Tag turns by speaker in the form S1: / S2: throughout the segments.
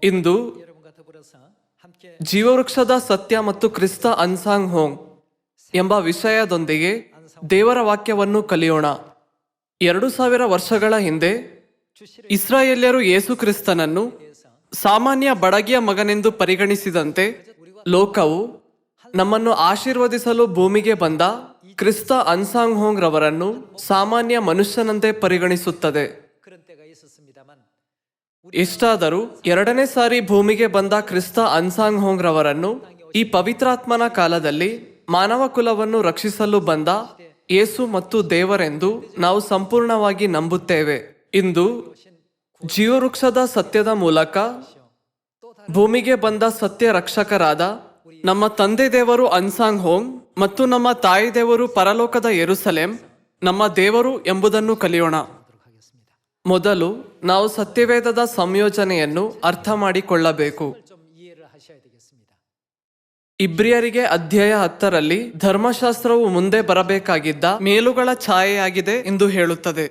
S1: ಇಂದು ಜೀವವೃಕ್ಷದ ಸತ್ಯ ಮತ್ತು ಕ್ರಿಸ್ತ ಅನ್ಸಾಂಗ್ ಹೋಂಗ್ ಎಂಬ ವಿಷಯದೊಂದಿಗೆ ದೇವರ ವಾಕ್ಯವನ್ನು ಕಲಿಯೋಣ. 2000 ವರ್ಷಗಳ ಹಿಂದೆ ಇಸ್ರಾಯೇಲ್ಯರು ಯೇಸು ಕ್ರಿಸ್ತನನ್ನು ಸಾಮಾನ್ಯ ಬಡಗಿಯ ಮಗನೆಂದು ಪರಿಗಣಿಸಿದಂತೆ, ಲೋಕವು ನಮ್ಮನ್ನು ಆಶೀರ್ವದಿಸಲು ಭೂಮಿಗೆ ಬಂದ ಕ್ರಿಸ್ತ ಅನ್ಸಾಂಗ್ ಹೋಂಗ್ ರವರನ್ನು ಸಾಮಾನ್ಯ ಮನುಷ್ಯನಂತೆ ಪರಿಗಣಿಸುತ್ತದೆ. ಎಷ್ಟಾದರೂ 2ನೇ ಸಾರಿ ಭೂಮಿಗೆ ಬಂದ ಕ್ರಿಸ್ತ ಅನ್ಸಾಂಗ್ ಹೋಂಗ್ ರವರನ್ನು ಈ ಪವಿತ್ರಾತ್ಮನ ಕಾಲದಲ್ಲಿ ಮಾನವ ಕುಲವನ್ನು ರಕ್ಷಿಸಲು ಬಂದ ಯೇಸು ಮತ್ತು ದೇವರೆಂದು ನಾವು ಸಂಪೂರ್ಣವಾಗಿ ನಂಬುತ್ತೇವೆ. ಇಂದು ಜೀವವೃಕ್ಷದ ಸತ್ಯದ ಮೂಲಕ ಭೂಮಿಗೆ ಬಂದ ಸತ್ಯ ರಕ್ಷಕರಾದ ನಮ್ಮ ತಂದೆ ದೇವರು ಅನ್ಸಾಂಗ್ ಹೋಂಗ್ ಮತ್ತು ನಮ್ಮ ತಾಯಿ ದೇವರು ಪರಲೋಕದ ಯೆರೂಸಲೇಮ್ ನಮ್ಮ ದೇವರು ಎಂಬುದನ್ನು ಕಲಿಯೋಣ. ಮೊದಲು ನಾವು ಸತ್ಯವೇದದ ಸಂಯೋಜನೆಯನ್ನು ಅರ್ಥ ಮಾಡಿಕೊಳ್ಳಬೇಕು. ಇಬ್ರಿಯರಿಗೆ ಅಧ್ಯಾಯ 10ರಲ್ಲಿ ಧರ್ಮಶಾಸ್ತ್ರವು ಮುಂದೆ ಬರಬೇಕಾಗಿದ್ದ ಮೇಲುಗಳ ಛಾಯೆಯಾಗಿದೆ ಎಂದು ಹೇಳುತ್ತದೆ.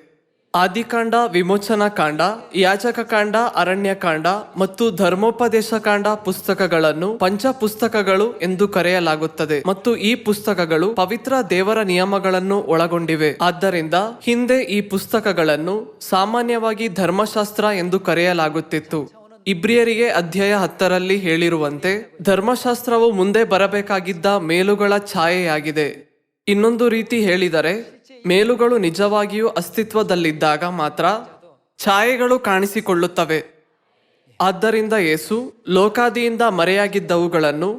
S1: ಆದಿಕಾಂಡ, ವಿಮೋಚನಾ ಕಾಂಡ, ಯಾಜಕ ಕಾಂಡ, ಅರಣ್ಯ ಕಾಂಡ ಮತ್ತು ಧರ್ಮೋಪದೇಶ ಕಾಂಡ ಪುಸ್ತಕಗಳನ್ನು ಪಂಚ ಪುಸ್ತಕಗಳು ಎಂದು ಕರೆಯಲಾಗುತ್ತದೆ ಮತ್ತು ಈ ಪುಸ್ತಕಗಳು ಪವಿತ್ರ ದೇವರ ನಿಯಮಗಳನ್ನು ಒಳಗೊಂಡಿವೆ. ಆದ್ದರಿಂದ ಹಿಂದೆ ಈ ಪುಸ್ತಕಗಳನ್ನು ಸಾಮಾನ್ಯವಾಗಿ ಧರ್ಮಶಾಸ್ತ್ರ ಎಂದು ಕರೆಯಲಾಗುತ್ತಿತ್ತು. ಇಬ್ರಿಯರಿಗೆ ಅಧ್ಯಾಯ 10ರಲ್ಲಿ ಹೇಳಿರುವಂತೆ ಧರ್ಮಶಾಸ್ತ್ರವು ಮುಂದೆ ಬರಬೇಕಾಗಿದ್ದ ಮೇಲುಗಳ ಛಾಯೆಯಾಗಿದೆ. ಇನ್ನೊಂದು ರೀತಿ ಹೇಳಿದರೆ, ಮೇಲುಗಳು ನಿಜವಾಗಿಯೂ ಅಸ್ತಿತ್ವದಲ್ಲಿದ್ದಾಗ ಮಾತ್ರ ಛಾಯೆಗಳು ಕಾಣಿಸಿಕೊಳ್ಳುತ್ತವೆ. ಆದ್ದರಿಂದ ಯೇಸು ಲೋಕಾದಿಯಿಂದ ಮರೆಯಾಗಿದ್ದವುಗಳನ್ನು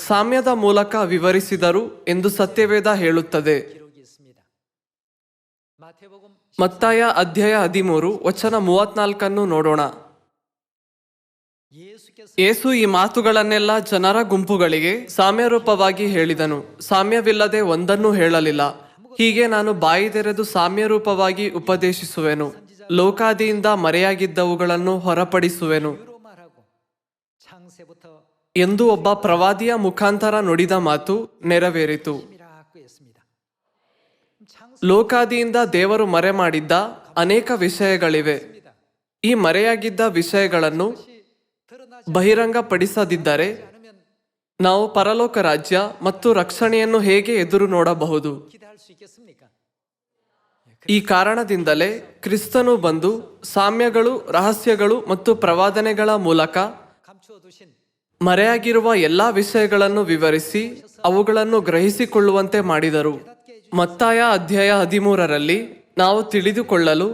S1: ಸಾಮ್ಯದ ಮೂಲಕ ವಿವರಿಸಿದರು ಎಂದು ಸತ್ಯವೇದ ಹೇಳುತ್ತದೆ. ಮತ್ತಾಯ ಅಧ್ಯಾಯ 13 ವಚನ 34 ನೋಡೋಣ. ಯೇಸು ಈ ಮಾತುಗಳನ್ನೆಲ್ಲ ಜನರ ಗುಂಪುಗಳಿಗೆ ಸಾಮ್ಯರೂಪವಾಗಿ ಹೇಳಿದನು, ಸಾಮ್ಯವಿಲ್ಲದೆ ಒಂದನ್ನೂ ಹೇಳಲಿಲ್ಲ. ಹೀಗೆ ನಾನು ಬಾಯಿ ತೆರೆದು ಸಾಮ್ಯರೂಪವಾಗಿ ಉಪದೇಶಿಸುವೆನು, ಲೋಕಾದಿಯಿಂದ ಮರೆಯಾಗಿದ್ದವುಗಳನ್ನು ಹೊರಪಡಿಸುವೆನು ಎಂದು ಒಬ್ಬ ಪ್ರವಾದಿಯ ಮುಖಾಂತರ ನುಡಿದ ಮಾತು ನೆರವೇರಿತು. ಲೋಕಾದಿಯಿಂದ ದೇವರು ಮರೆ ಮಾಡಿದ್ದ ಅನೇಕ ವಿಷಯಗಳಿವೆ. ಈ ಮರೆಯಾಗಿದ್ದ ವಿಷಯಗಳನ್ನು ಬಹಿರಂಗಪಡಿಸದಿದ್ದರೆ ನಾವು ಪರಲೋಕ ರಾಜ್ಯ ಮತ್ತು ರಕ್ಷಣೆಯನ್ನು ಹೇಗೆ ಎದುರು ನೋಡಬಹುದು? ಈ ಕಾರಣದಿಂದಲೇ ಕ್ರಿಸ್ತನು ಬಂದು ಸಾಮ್ಯಗಳು, ರಹಸ್ಯಗಳು ಮತ್ತು ಪ್ರವಾದನೆಗಳ ಮೂಲಕ ಮರೆಯಾಗಿರುವ ಎಲ್ಲಾ ವಿಷಯಗಳನ್ನು ವಿವರಿಸಿ ಅವುಗಳನ್ನು ಗ್ರಹಿಸಿಕೊಳ್ಳುವಂತೆ ಮಾಡಿದರು. ಮತ್ತಾಯ ಅಧ್ಯಾಯ 13ರಲ್ಲಿ ನಾವು ತಿಳಿದುಕೊಳ್ಳಲು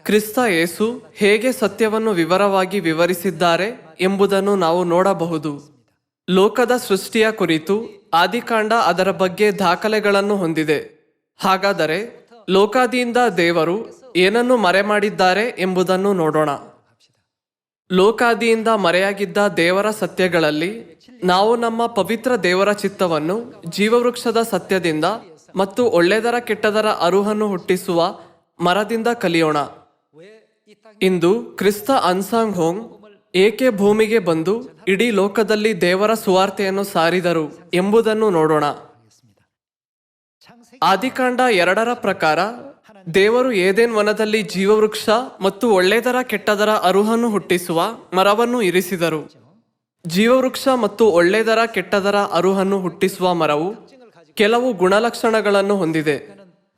S1: ಕ್ರಿಸ್ತ ಯೇಸು ಹೇಗೆ ಸತ್ಯವನ್ನು ವಿವರವಾಗಿ ವಿವರಿಸಿದ್ದಾರೆ ಎಂಬುದನ್ನು ನಾವು ನೋಡಬಹುದು. ಲೋಕದ ಸೃಷ್ಟಿಯ ಕುರಿತು ಆದಿಕಾಂಡ ಅದರ ಬಗ್ಗೆ ದಾಖಲೆಗಳನ್ನು ಹೊಂದಿದೆ. ಹಾಗಾದರೆ ಲೋಕಾದಿಯಿಂದ ದೇವರು ಏನನ್ನು ಮರೆ ಮಾಡಿದ್ದಾರೆ ಎಂಬುದನ್ನು ನೋಡೋಣ. ಲೋಕಾದಿಯಿಂದ ಮರೆಯಾಗಿದ್ದ ದೇವರ ಸತ್ಯಗಳಲ್ಲಿ ನಾವು ನಮ್ಮ ಪವಿತ್ರ ದೇವರ ಚಿತ್ತವನ್ನು ಜೀವವೃಕ್ಷದ ಸತ್ಯದಿಂದ ಮತ್ತು ಒಳ್ಳೆದರ ಕೆಟ್ಟದರ ಅರುಹನ್ನು ಹುಟ್ಟಿಸುವ ಮರದಿಂದ ಕಲಿಯೋಣ. ಇಂದು ಕ್ರಿಸ್ತ ಅನ್ಸಾಂಗ್ ಹೋಂಗ್ ಏಕೆ ಭೂಮಿಗೆ ಬಂದು ಇಡೀ ಲೋಕದಲ್ಲಿ ದೇವರ ಸುವಾರ್ತೆಯನ್ನು ಸಾರಿದರು ಎಂಬುದನ್ನು ನೋಡೋಣ. ಆದಿಕಾಂಡ 2ರ ಪ್ರಕಾರ ದೇವರು ಏದೆನ್ ವನದಲ್ಲಿ ಜೀವವೃಕ್ಷ ಮತ್ತು ಒಳ್ಳೆದರ ಕೆಟ್ಟದರ ಅರುಹನ್ನು ಹುಟ್ಟಿಸುವ ಮರವನ್ನು ಇರಿಸಿದರು. ಜೀವವೃಕ್ಷ ಮತ್ತು ಒಳ್ಳೆದರ ಕೆಟ್ಟದರ ಅರುಹನ್ನು ಹುಟ್ಟಿಸುವ ಮರವು ಕೆಲವು ಗುಣಲಕ್ಷಣಗಳನ್ನು ಹೊಂದಿದೆ.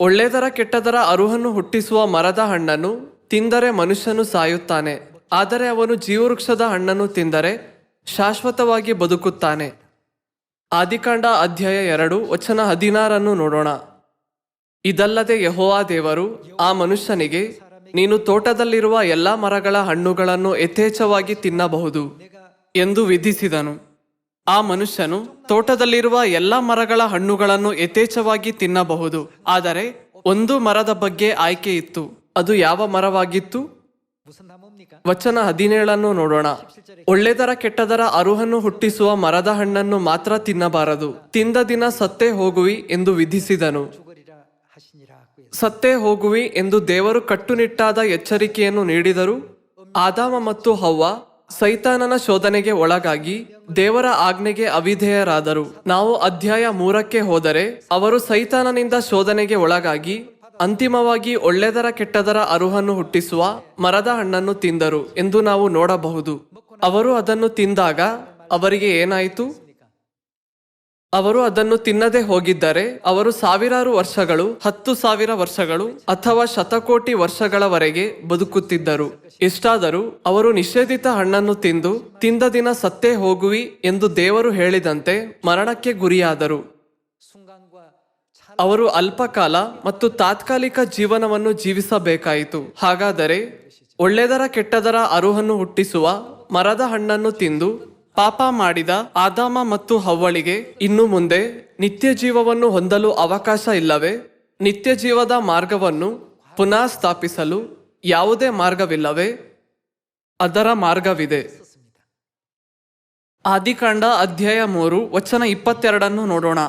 S1: ಒಳ್ಳೆದರ ಕೆಟ್ಟದರ ಅರುಹನ್ನು ಹುಟ್ಟಿಸುವ ಮರದ ಹಣ್ಣನ್ನು ತಿಂದರೆ ಮನುಷ್ಯನು ಸಾಯುತ್ತಾನೆ, ಆದರೆ ಅವನು ಜೀವವೃಕ್ಷದ ಹಣ್ಣನ್ನು ತಿಂದರೆ ಶಾಶ್ವತವಾಗಿ ಬದುಕುತ್ತಾನೆ. ಆದಿಕಾಂಡ ಅಧ್ಯಾಯ 2 ವಚನ 16 ನೋಡೋಣ. ಇದಲ್ಲದೆ ಯೆಹೋವ ದೇವರು ಆ ಮನುಷ್ಯನಿಗೆ, ನೀನು ತೋಟದಲ್ಲಿರುವ ಎಲ್ಲಾ ಮರಗಳ ಹಣ್ಣುಗಳನ್ನು ಯಥೇಚ್ಛವಾಗಿ ತಿನ್ನಬಹುದು ಎಂದು ವಿಧಿಸಿದನು. ಆ ಮನುಷ್ಯನು ತೋಟದಲ್ಲಿರುವ ಎಲ್ಲಾ ಮರಗಳ ಹಣ್ಣುಗಳನ್ನು ಯಥೇಚ್ಛವಾಗಿ ತಿನ್ನಬಹುದು, ಆದರೆ ಒಂದು ಮರದ ಬಗ್ಗೆ ಆಯ್ಕೆ ಇತ್ತು. ಅದು ಯಾವ ಮರವಾಗಿತ್ತು? ವಚನ 17 ನೋಡೋಣ. ಒಳ್ಳೆದರ ಕೆಟ್ಟದರ ಅರುಹನ್ನು ಹುಟ್ಟಿಸುವ ಮರದ ಹಣ್ಣನ್ನು ಮಾತ್ರ ತಿನ್ನಬಾರದು, ತಿಂದ ದಿನ ಸತ್ತೇ ಹೋಗುವಿ ಎಂದು ವಿಧಿಸಿದನು. ಸತ್ತೇ ಹೋಗುವಿ ಎಂದು ದೇವರು ಕಟ್ಟುನಿಟ್ಟಾದ ಎಚ್ಚರಿಕೆಯನ್ನು ನೀಡಿದರು. ಆದಾಮ ಮತ್ತು ಹವ್ವ ಸೈತಾನನ ಶೋಧನೆಗೆ ಒಳಗಾಗಿ ದೇವರ ಆಜ್ಞೆಗೆ ಅವಿಧೇಯರಾದರು. ನಾವು ಅಧ್ಯಾಯ 3ಕ್ಕೆ ಹೋದರೆ ಅವರು ಸೈತಾನನಿಂದ ಶೋಧನೆಗೆ ಒಳಗಾಗಿ ಅಂತಿಮವಾಗಿ ಒಳ್ಳೆದರ ಕೆಟ್ಟದರ ಅರುಹನ್ನು ಹುಟ್ಟಿಸುವ ಮರದ ಹಣ್ಣನ್ನು ತಿಂದರು ಎಂದು ನಾವು ನೋಡಬಹುದು. ಅವರು ಅದನ್ನು ತಿಂದಾಗ ಅವರಿಗೆ ಏನಾಯಿತು? ಅವರು ಅದನ್ನು ತಿನ್ನದೆ ಹೋಗಿದ್ದರೆ ಅವರು ಸಾವಿರಾರು ವರ್ಷಗಳು, 10,000 ವರ್ಷಗಳು ಅಥವಾ ಶತಕೋಟಿ ವರ್ಷಗಳವರೆಗೆ ಬದುಕುತ್ತಿದ್ದರು. ಇಷ್ಟಾದರೂ ಅವರು ನಿಷೇಧಿತ ಹಣ್ಣನ್ನು ತಿಂದ ದಿನ ಸತ್ತೇ ಹೋಗುವಿ ಎಂದು ದೇವರು ಹೇಳಿದಂತೆ ಮರಣಕ್ಕೆ ಗುರಿಯಾದರು. ಅವರು ಅಲ್ಪಕಾಲ ಮತ್ತು ತಾತ್ಕಾಲಿಕ ಜೀವನವನ್ನು ಜೀವಿಸಬೇಕಾಯಿತು. ಹಾಗಾದರೆ ಒಳ್ಳೆದರ ಕೆಟ್ಟದರ ಅರುಹನ್ನು ಹುಟ್ಟಿಸುವ ಮರದ ಹಣ್ಣನ್ನು ತಿಂದು ಪಾಪ ಮಾಡಿದ ಆದಾಮ ಮತ್ತು ಹವ್ವಳಿಗೆ ಇನ್ನು ಮುಂದೆ ನಿತ್ಯ ಜೀವವನ್ನು ಹೊಂದಲು ಅವಕಾಶ ಇಲ್ಲವೇ? ನಿತ್ಯ ಜೀವದ ಮಾರ್ಗವನ್ನು ಪುನಃ ಸ್ಥಾಪಿಸಲು ಯಾವುದೇ ಮಾರ್ಗವಿಲ್ಲವೇ? ಅದರ ಮಾರ್ಗವಿದೆ. ಆದಿಕಾಂಡ ಅಧ್ಯಾಯ 3 ವಚನ 22 ನೋಡೋಣ.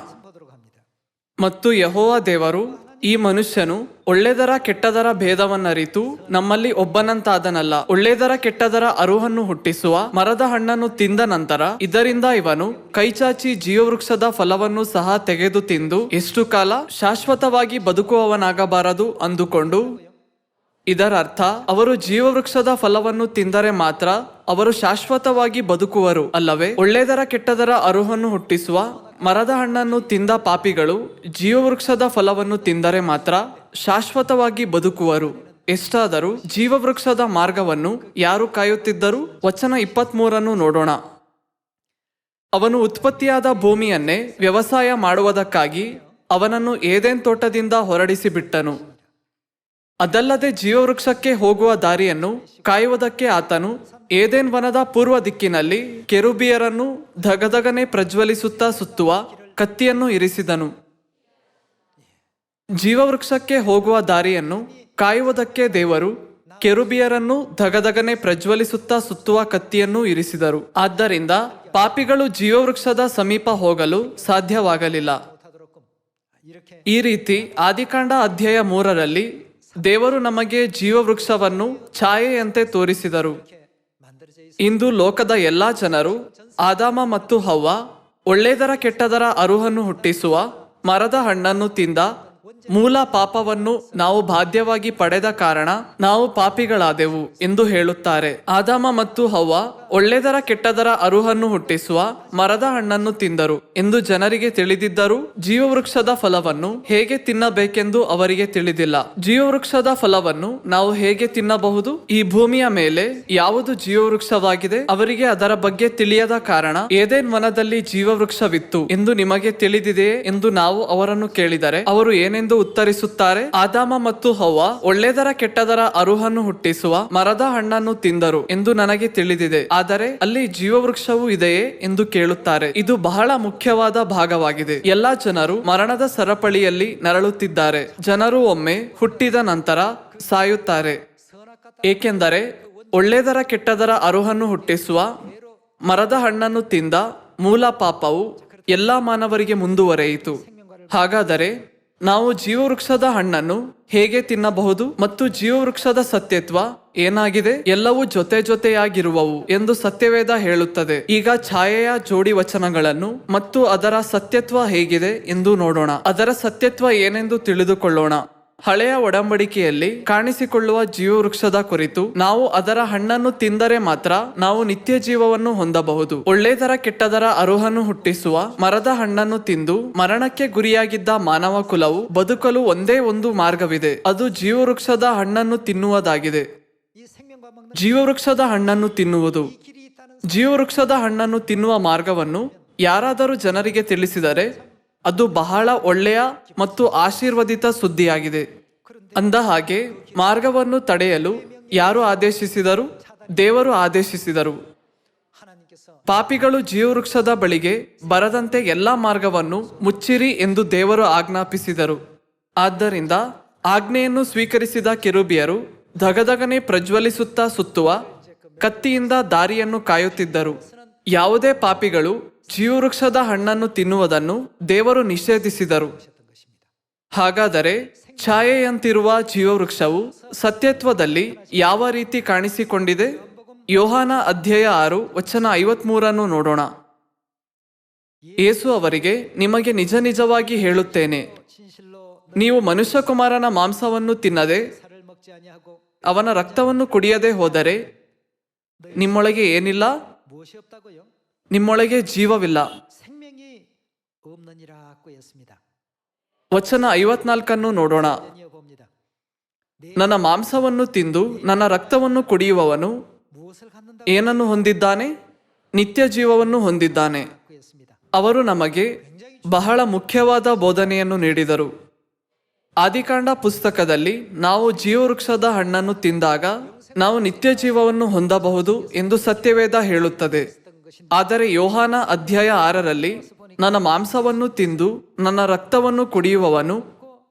S1: ಮತ್ತು ಯೆಹೋವ ದೇವರು, ಈ ಮನುಷ್ಯನು ಒಳ್ಳೆದರ ಕೆಟ್ಟದರ ಭೇದವನ್ನರಿತು ನಮ್ಮಲ್ಲಿ ಒಬ್ಬನಂತಾದನಲ್ಲ. ಒಳ್ಳೆದರ ಕೆಟ್ಟದರ ಅರುಹನ್ನು ಹುಟ್ಟಿಸುವ ಮರದ ಹಣ್ಣನ್ನು ತಿಂದ ನಂತರ ಇದರಿಂದ ಇವನು ಕೈಚಾಚಿ ಜೀವವೃಕ್ಷದ ಫಲವನ್ನು ಸಹ ತೆಗೆದು ತಿಂದು ಎಷ್ಟು ಕಾಲ ಶಾಶ್ವತವಾಗಿ ಬದುಕುವವನಾಗಬಾರದು ಅಂದುಕೊಂಡು, ಇದರರ್ಥ ಅವರು ಜೀವವೃಕ್ಷದ ಫಲವನ್ನು ತಿಂದರೆ ಮಾತ್ರ ಅವರು ಶಾಶ್ವತವಾಗಿ ಬದುಕುವರು ಅಲ್ಲವೇ? ಒಳ್ಳೆದರ ಕೆಟ್ಟದರ ಅರುಹನ್ನು ಹುಟ್ಟಿಸುವ ಮರದ ಹಣ್ಣನ್ನು ತಿಂದ ಪಾಪಿಗಳು ಜೀವವೃಕ್ಷದ ಫಲವನ್ನು ತಿಂದರೆ ಮಾತ್ರ ಶಾಶ್ವತವಾಗಿ ಬದುಕುವರು. ಎಷ್ಟಾದರೂ ಜೀವವೃಕ್ಷದ ಮಾರ್ಗವನ್ನು ಯಾರು ಕಾಯುತ್ತಿದ್ದರು? ವಚನ 23 ನೋಡೋಣ. ಅವನು ಉತ್ಪತ್ತಿಯಾದ ಭೂಮಿಯನ್ನೇ ವ್ಯವಸಾಯ ಮಾಡುವುದಕ್ಕಾಗಿ ಅವನನ್ನು ಏದೆನ್ ತೋಟದಿಂದ ಹೊರಡಿಸಿ ಬಿಟ್ಟನು. ಅದಲ್ಲದೆ ಜೀವವೃಕ್ಷಕ್ಕೆ ಹೋಗುವ ದಾರಿಯನ್ನು ಕಾಯುವುದಕ್ಕೆ ಆತನು ಏದೆನ್ ವನದ ಪೂರ್ವ ದಿಕ್ಕಿನಲ್ಲಿ ಕೆರೂಬಿಯರನ್ನು ಧಗಧಗನೆ ಪ್ರಜ್ವಲಿಸುತ್ತಾ ಸುತ್ತುವ ಕತ್ತಿಯನ್ನು ಇರಿಸಿದನು. ಜೀವವೃಕ್ಷಕ್ಕೆ ಹೋಗುವ ದಾರಿಯನ್ನು ಕಾಯುವುದಕ್ಕೆ ದೇವರು ಕೆರೂಬಿಯರನ್ನು ಧಗಧಗನೆ ಪ್ರಜ್ವಲಿಸುತ್ತಾ ಸುತ್ತುವ ಕತ್ತಿಯನ್ನು ಇರಿಸಿದರು. ಆದ್ದರಿಂದ ಪಾಪಿಗಳು ಜೀವವೃಕ್ಷದ ಸಮೀಪ ಹೋಗಲು ಸಾಧ್ಯವಾಗಲಿಲ್ಲ. ಈ ರೀತಿ ಆದಿಕಾಂಡ ಅಧ್ಯಾಯ 3ರಲ್ಲಿ ದೇವರು ನಮಗೆ ಜೀವವೃಕ್ಷವನ್ನು ಛಾಯೆಯಂತೆ ತೋರಿಸಿದರು. ಇಂದು ಲೋಕದ ಎಲ್ಲಾ ಜನರು ಆದಾಮ ಮತ್ತು ಹವ್ವ ಒಳ್ಳೆದರ ಕೆಟ್ಟದರ ಅರುಹನ್ನು ಹುಟ್ಟಿಸುವ ಮರದ ಹಣ್ಣನ್ನು ತಿಂದ ಮೂಲ ಪಾಪವನ್ನು ನಾವು ಬಾಧ್ಯವಾಗಿ ಪಡೆದ ಕಾರಣ ನಾವು ಪಾಪಿಗಳಾದೆವು ಎಂದು ಹೇಳುತ್ತಾರೆ. ಆದಾಮ ಮತ್ತು ಹವ್ವ ಒಳ್ಳೆದರ ಕೆಟ್ಟದರ ಅರುಹನ್ನು ಹುಟ್ಟಿಸುವ ಮರದ ಹಣ್ಣನ್ನು ತಿಂದರು ಎಂದು ಜನರಿಗೆ ತಿಳಿದಿದ್ದರೂ ಜೀವವೃಕ್ಷದ ಫಲವನ್ನು ಹೇಗೆ ತಿನ್ನಬೇಕೆಂದು ಅವರಿಗೆ ತಿಳಿದಿಲ್ಲ. ಜೀವವೃಕ್ಷದ ಫಲವನ್ನು ನಾವು ಹೇಗೆ ತಿನ್ನಬಹುದು? ಈ ಭೂಮಿಯ ಮೇಲೆ ಯಾವುದು ಜೀವವೃಕ್ಷವಾಗಿದೆ? ಅವರಿಗೆ ಅದರ ಬಗ್ಗೆ ತಿಳಿಯದ ಕಾರಣ ಏದೆನ್ ವನದಲ್ಲಿ ಜೀವವೃಕ್ಷವಿತ್ತು ಎಂದು ನಿಮಗೆ ತಿಳಿದಿದೆಯೇ ಎಂದು ನಾವು ಅವರನ್ನು ಕೇಳಿದರೆ ಅವರು ಏನೆಂದು ಉತ್ತರಿಸುತ್ತಾರೆ? ಆದಾಮ ಮತ್ತು ಹವ್ವ ಒಳ್ಳೆದರ ಕೆಟ್ಟದರ ಅರುಹನ್ನು ಹುಟ್ಟಿಸುವ ಮರದ ಹಣ್ಣನ್ನು ತಿಂದರು ಎಂದು ನನಗೆ ತಿಳಿದಿದೆ, ಆದರೆ ಅಲ್ಲಿ ಜೀವವೃಕ್ಷವೂ ಇದೆಯೇ ಎಂದು ಕೇಳುತ್ತಾರೆ. ಇದು ಬಹಳ ಮುಖ್ಯವಾದ ಭಾಗವಾಗಿದೆ. ಎಲ್ಲಾ ಜನರು ಮರಣದ ಸರಪಳಿಯಲ್ಲಿ ನರಳುತ್ತಿದ್ದಾರೆ. ಜನರು ಒಮ್ಮೆ ಹುಟ್ಟಿದ ನಂತರ ಸಾಯುತ್ತಾರೆ, ಏಕೆಂದರೆ ಒಳ್ಳೆದರ ಕೆಟ್ಟದರ ಅರುಹನ್ನು ಹುಟ್ಟಿಸುವ ಮರದ ಹಣ್ಣನ್ನು ತಿಂದ ಮೂಲ ಪಾಪವು ಎಲ್ಲಾ ಮಾನವರಿಗೆ ಮುಂದುವರೆಯಿತು. ಹಾಗಾದರೆ ನಾವು ಜೀವವೃಕ್ಷದ ಹಣ್ಣನ್ನು ಹೇಗೆ ತಿನ್ನಬಹುದು ಮತ್ತು ಜೀವವೃಕ್ಷದ ಸತ್ಯತ್ವ ಏನಾಗಿದೆ? ಎಲ್ಲವೂ ಜೊತೆಯಾಗಿರುವವು ಎಂದು ಸತ್ಯವೇದ ಹೇಳುತ್ತದೆ. ಈಗ ಛಾಯೆಯ ಜೋಡಿ ವಚನಗಳನ್ನು ಮತ್ತು ಅದರ ಸತ್ಯತ್ವ ಹೇಗಿದೆ ಎಂದು ನೋಡೋಣ. ಅದರ ಸತ್ಯತ್ವ ಏನೆಂದು ತಿಳಿದುಕೊಳ್ಳೋಣ. ಹಳೆಯ ಒಡಂಬಡಿಕೆಯಲ್ಲಿ ಕಾಣಿಸಿಕೊಳ್ಳುವ ಜೀವವೃಕ್ಷದ ಕುರಿತು ನಾವು ಅದರ ಹಣ್ಣನ್ನು ತಿಂದರೆ ಮಾತ್ರ ನಾವು ನಿತ್ಯ ಜೀವವನ್ನು ಹೊಂದಬಹುದು. ಒಳ್ಳೆದರ ಕೆಟ್ಟದರ ಅರುಹನ್ನು ಹುಟ್ಟಿಸುವ ಮರದ ಹಣ್ಣನ್ನು ತಿಂದು ಮರಣಕ್ಕೆ ಗುರಿಯಾಗಿದ್ದ ಮಾನವ ಕುಲವು ಬದುಕಲು ಒಂದೇ ಒಂದು ಮಾರ್ಗವಿದೆ, ಅದು ಜೀವವೃಕ್ಷದ ಹಣ್ಣನ್ನು ತಿನ್ನುವುದಾಗಿದೆ. ಜೀವವೃಕ್ಷದ ಹಣ್ಣನ್ನು ತಿನ್ನುವುದು. ಜೀವವೃಕ್ಷದ ಹಣ್ಣನ್ನು ತಿನ್ನುವ ಮಾರ್ಗವನ್ನು ಯಾರಾದರೂ ಜನರಿಗೆ ತಿಳಿಸಿದರೆ ಅದು ಬಹಳ ಒಳ್ಳೆಯ ಮತ್ತು ಆಶೀರ್ವದಿತ ಸುದ್ದಿಯಾಗಿದೆ. ಅಂದ ಹಾಗೆ ಮಾರ್ಗವನ್ನು ತಡೆಯಲು ಯಾರು ಆದೇಶಿಸಿದರು? ದೇವರು ಆದೇಶಿಸಿದರು. ಪಾಪಿಗಳು ಜೀವವೃಕ್ಷದ ಬಳಿಗೆ ಬರದಂತೆ ಎಲ್ಲಾ ಮಾರ್ಗವನ್ನು ಮುಚ್ಚಿರಿ ಎಂದು ದೇವರು ಆಜ್ಞಾಪಿಸಿದರು. ಆದ್ದರಿಂದ ಆಜ್ಞೆಯನ್ನು ಸ್ವೀಕರಿಸಿದ ಕೆರೂಬಿಯರು ಧಗಧಗನೆ ಪ್ರಜ್ವಲಿಸುತ್ತಾ ಸುತ್ತುವ ಕತ್ತಿಯಿಂದ ದಾರಿಯನ್ನು ಕಾಯುತ್ತಿದ್ದರು. ಯಾವುದೇ ಪಾಪಿಗಳು ಜೀವವೃಕ್ಷದ ಹಣ್ಣನ್ನು ತಿನ್ನುವುದನ್ನು ದೇವರು ನಿಷೇಧಿಸಿದರು. ಹಾಗಾದರೆ ಛಾಯೆಯಂತಿರುವ ಜೀವವೃಕ್ಷವು ಸತ್ಯತ್ವದಲ್ಲಿ ಯಾವ ರೀತಿ ಕಾಣಿಸಿಕೊಂಡಿದೆ? ಯೋಹಾನ ಅಧ್ಯಾಯ 6 ವಚನ 53 ನೋಡೋಣ. ಯೇಸು ಅವರಿಗೆ, ನಿಮಗೆ ನಿಜ ನಿಜವಾಗಿ ಹೇಳುತ್ತೇನೆ, ನೀವು ಮನುಷ್ಯಕುಮಾರನ ಮಾಂಸವನ್ನು ತಿನ್ನದೆ ಅವನ ರಕ್ತವನ್ನು ಕುಡಿಯದೆ ಹೋದರೆ ನಿಮ್ಮೊಳಗೆ ಏನಿಲ್ಲ?
S2: 무엇이 없다고요?
S1: ನಿಮ್ಮೊಳಗೆ ಜೀವವಿಲ್ಲ.
S2: 생명이 없느니라고 했습니다.
S1: ವಚನ 54 ನೋಡೋಣ.
S2: 내어 봅니다.
S1: ನನ್ನ ಮಾಂಸವನ್ನು ತಿಂದು ನನ್ನ ರಕ್ತವನ್ನು ಕುಡಿಯುವವನು
S2: 무엇을 갖는다고
S1: ಏನನ್ನು ಹೊಂದಿದ್ದಾನೆ? ನಿತ್ಯ ಜೀವವನ್ನು ಹೊಂದಿದ್ದಾನೆ.
S2: 했습니다.
S1: ಅವರು ನಮಗೆ ಬಹಳ ಮುಖ್ಯವಾದ ಬೋಧನೆಯನ್ನು ನೀಡಿದರು. ಆದಿಕಾಂಡ ಪುಸ್ತಕದಲ್ಲಿ ನಾವು ಜೀವವೃಕ್ಷದ ಹಣ್ಣನ್ನು ತಿಂದಾಗ ನಾವು ನಿತ್ಯ ಜೀವವನ್ನು ಹೊಂದಬಹುದು ಎಂದು ಸತ್ಯವೇದ ಹೇಳುತ್ತದೆ. ಆದರೆ ಯೋಹಾನ ಅಧ್ಯಾಯ 6ರಲ್ಲಿ ನನ್ನ ಮಾಂಸವನ್ನು ತಿಂದು ನನ್ನ ರಕ್ತವನ್ನು ಕುಡಿಯುವವನು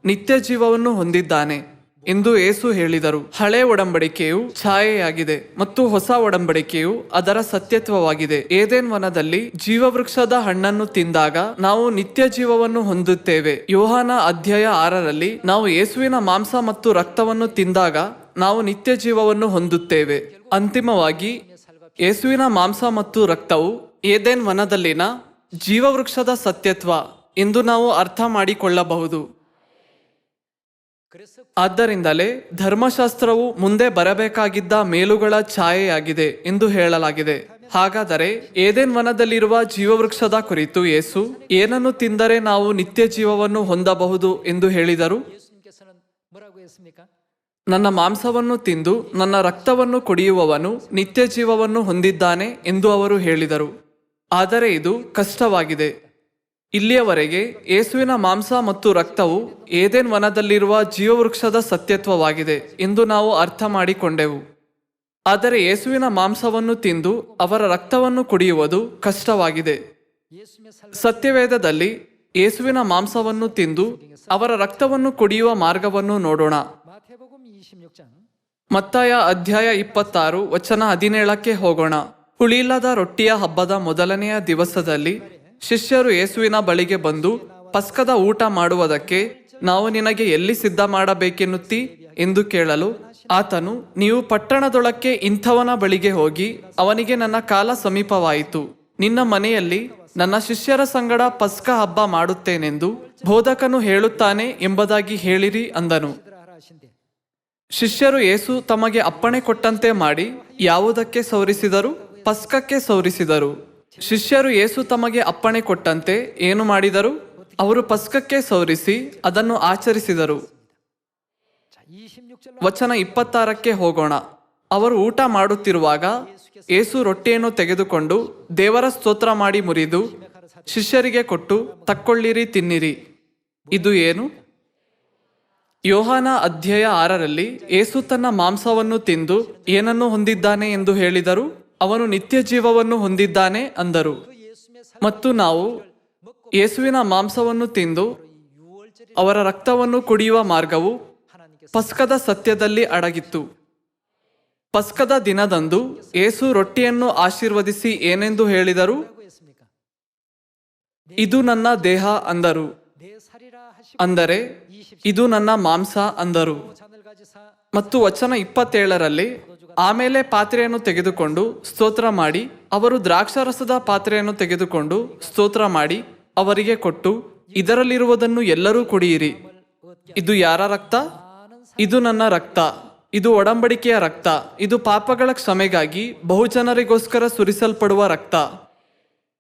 S1: ನಿತ್ಯ ಜೀವವನ್ನು ಹೊಂದಿದ್ದಾನೆ ಎಂದು ಯೇಸು ಹೇಳಿದರು. ಹಳೆ ಒಡಂಬಡಿಕೆಯು ಛಾಯೆಯಾಗಿದೆ ಮತ್ತು ಹೊಸ ಒಡಂಬಡಿಕೆಯು ಅದರ ಸತ್ಯತ್ವವಾಗಿದೆ. ಏದೆನ್ ವನದಲ್ಲಿ ಜೀವವೃಕ್ಷದ ಹಣ್ಣನ್ನು ತಿಂದಾಗ ನಾವು ನಿತ್ಯ ಜೀವವನ್ನು ಹೊಂದುತ್ತೇವೆ. ಯೋಹಾನ ಅಧ್ಯಾಯ 6ರಲ್ಲಿ ನಾವು ಯೇಸುವಿನ ಮಾಂಸ ಮತ್ತು ರಕ್ತವನ್ನು ತಿಂದಾಗ ನಾವು ನಿತ್ಯ ಜೀವವನ್ನು ಹೊಂದುತ್ತೇವೆ. ಅಂತಿಮವಾಗಿ ಯೇಸುವಿನ ಮಾಂಸ ಮತ್ತು ರಕ್ತವು ಏದೆನ್ ವನದಲ್ಲಿನ ಜೀವವೃಕ್ಷದ ಸತ್ಯತ್ವ ಎಂದು ನಾವು ಅರ್ಥ ಮಾಡಿಕೊಳ್ಳಬಹುದು. ಆದ್ದರಿಂದಲೇ ಧರ್ಮಶಾಸ್ತ್ರವು ಮುಂದೆ ಬರಬೇಕಾಗಿದ್ದ ಮೇಲುಗಳ ಛಾಯೆಯಾಗಿದೆ ಎಂದು ಹೇಳಲಾಗಿದೆ. ಹಾಗಾದರೆ ಏದೆನ್ ವನದಲ್ಲಿರುವ ಜೀವವೃಕ್ಷದ ಕುರಿತು ಯೇಸು ಏನನ್ನು ತಿಂದರೆ ನಾವು ನಿತ್ಯ ಜೀವವನ್ನು ಹೊಂದಬಹುದು ಎಂದು ಹೇಳಿದರು?
S2: 예수님께서는 뭐라고 했습니까?
S1: ನನ್ನ ಮಾಂಸವನ್ನು ತಿಂದು ನನ್ನ ರಕ್ತವನ್ನು ಕುಡಿಯುವವನು ನಿತ್ಯ ಜೀವವನ್ನು ಹೊಂದಿದ್ದಾನೆ ಎಂದು ಅವರು ಹೇಳಿದರು. ಆದರೆ ಇದು ಕಷ್ಟವಾಗಿದೆ. ಇಲ್ಲಿಯವರೆಗೆ ಯೇಸುವಿನ ಮಾಂಸ ಮತ್ತು ರಕ್ತವು ಏದೆನ್ ವನದಲ್ಲಿರುವ ಜೀವವೃಕ್ಷದ ಸತ್ಯತ್ವವಾಗಿದೆ ಎಂದು ನಾವು ಅರ್ಥ ಮಾಡಿಕೊಂಡೆವು. ಆದರೆ ಯೇಸುವಿನ ಮಾಂಸವನ್ನು ತಿಂದು ಅವರ ರಕ್ತವನ್ನು ಕುಡಿಯುವುದು ಕಷ್ಟವಾಗಿದೆ.
S2: 예수님의
S1: ಸತ್ಯವೇದದಲ್ಲಿ ಯೇಸುವಿನ ಮಾಂಸವನ್ನು ತಿಂದು ಅವರ ರಕ್ತವನ್ನು ಕುಡಿಯುವ ಮಾರ್ಗವನ್ನು ನೋಡೋಣ.
S2: 마태복음 26장
S1: ಮತ್ತಾಯ ಅಧ್ಯಾಯ 26 ವಚನ 17ಕ್ಕೆ ಹೋಗೋಣ. ಹುಳಿಯಿಲ್ಲದ ರೊಟ್ಟಿಯ ಹಬ್ಬದ ಮೊದಲನೆಯ ದಿವಸದಲ್ಲಿ ಶಿಷ್ಯರು ಯೇಸುವಿನ ಬಳಿಗೆ ಬಂದು, ಪಸ್ಕದ ಊಟ ಮಾಡುವುದಕ್ಕೆ ನಾವು ನಿನಗೆ ಎಲ್ಲಿ ಸಿದ್ಧ ಮಾಡಬೇಕೆನ್ನುತ್ತಿ ಎಂದು ಕೇಳಲು ಆತನು, ನೀವು ಪಟ್ಟಣದೊಳಕ್ಕೆ ಇಂಥವನ ಬಳಿಗೆ ಹೋಗಿ ಅವನಿಗೆ ನನ್ನ ಕಾಲ ಸಮೀಪವಾಯಿತು, ನಿನ್ನ ಮನೆಯಲ್ಲಿ ನನ್ನ ಶಿಷ್ಯರ ಸಂಗಡ ಪಸ್ಕ ಹಬ್ಬ ಮಾಡುತ್ತೇನೆಂದು ಬೋಧಕನು ಹೇಳುತ್ತಾನೆ ಎಂಬುದಾಗಿ ಹೇಳಿರಿ ಅಂದನು.
S2: 하라 하신대.
S1: ಶಿಷ್ಯರು ಯೇಸು ತಮಗೆ ಅಪ್ಪಣೆ ಕೊಟ್ಟಂತೆ ಮಾಡಿ ಯಾವುದಕ್ಕೆ ಸೌರಿಸಿದರು? ಪಸ್ಕಕ್ಕೆ ಸೌರಿಸಿದರು. ಶಿಷ್ಯರು ಯೇಸು ತಮಗೆ ಅಪ್ಪಣೆ ಕೊಟ್ಟಂತೆ ಏನು ಮಾಡಿದರು? ಅವರು ಪಸ್ಕಕ್ಕೆ ಸೌರಿಸಿ ಅದನ್ನು ಆಚರಿಸಿದರು.
S2: 자, 26절로
S1: ವಚನ 26ಕ್ಕೆ ಹೋಗೋಣ. ಅವರು ಊಟ ಮಾಡುತ್ತಿರುವಾಗ ಯೇಸು ರೊಟ್ಟಿಯನ್ನು ತೆಗೆದುಕೊಂಡು ದೇವರ ಸ್ತೋತ್ರ ಮಾಡಿ ಮುರಿದು ಶಿಷ್ಯರಿಗೆ ಕೊಟ್ಟು, ತಕ್ಕೊಳ್ಳಿರಿ, ತಿನ್ನಿರಿ, ಇದು ಏನು? ಯೋಹಾನ ಅಧ್ಯಾಯ 6ರಲ್ಲಿ ಯೇಸು ತನ್ನ ಮಾಂಸವನ್ನು ತಿಂದು ಏನನ್ನು ಹೊಂದಿದ್ದಾನೆ ಎಂದು ಹೇಳಿದರು? ಅವನು ನಿತ್ಯ ಜೀವವನ್ನು ಹೊಂದಿದ್ದಾನೆ ಅಂದರು. ಮತ್ತು ನಾವು ಯೇಸುವಿನ ಮಾಂಸವನ್ನು ತಿಂದು ಅವರ ರಕ್ತವನ್ನು ಕುಡಿಯುವ ಮಾರ್ಗವು ಪಸ್ಕದ ಸತ್ಯದಲ್ಲಿ ಅಡಗಿತ್ತು. ಪಸ್ಕದ ದಿನದಂದು ಯೇಸು ರೊಟ್ಟಿಯನ್ನು ಆಶೀರ್ವದಿಸಿ ಏನೆಂದು ಹೇಳಿದರು?
S2: 했습니까?
S1: ಇದು ನನ್ನ ದೇಹ ಅಂದರು.
S2: 내 살이라 하시고
S1: ಅಂದರೆ ಇದು ನನ್ನ ಮಾಂಸ ಅಂದರು.
S2: 잔을 가지사
S1: ಮತ್ತು ವಚನ 27ರಲ್ಲಿ ಆಮೇಲೆ ಪಾತ್ರೆಯನ್ನು ತೆಗೆದುಕೊಂಡು ಸ್ತೋತ್ರ ಮಾಡಿ, ಅವರು ದ್ರಾಕ್ಷಾರಸದ ಪಾತ್ರೆಯನ್ನು ತೆಗೆದುಕೊಂಡು ಸ್ತೋತ್ರ ಮಾಡಿ ಅವರಿಗೆ ಕೊಟ್ಟು, ಇದರಲ್ಲಿರುವುದನ್ನು ಎಲ್ಲರೂ ಕುಡಿಯಿರಿ, ಇದು ಯಾರ ರಕ್ತ? ಇದು ನನ್ನ ರಕ್ತ, ಇದು ಒಡಂಬಡಿಕೆಯ ರಕ್ತ, ಇದು ಪಾಪಗಳ ಕ್ಷಮೆಗಾಗಿ ಬಹುಜನರಿಗೋಸ್ಕರ ಸುರಿಸಲ್ಪಡುವ ರಕ್ತ.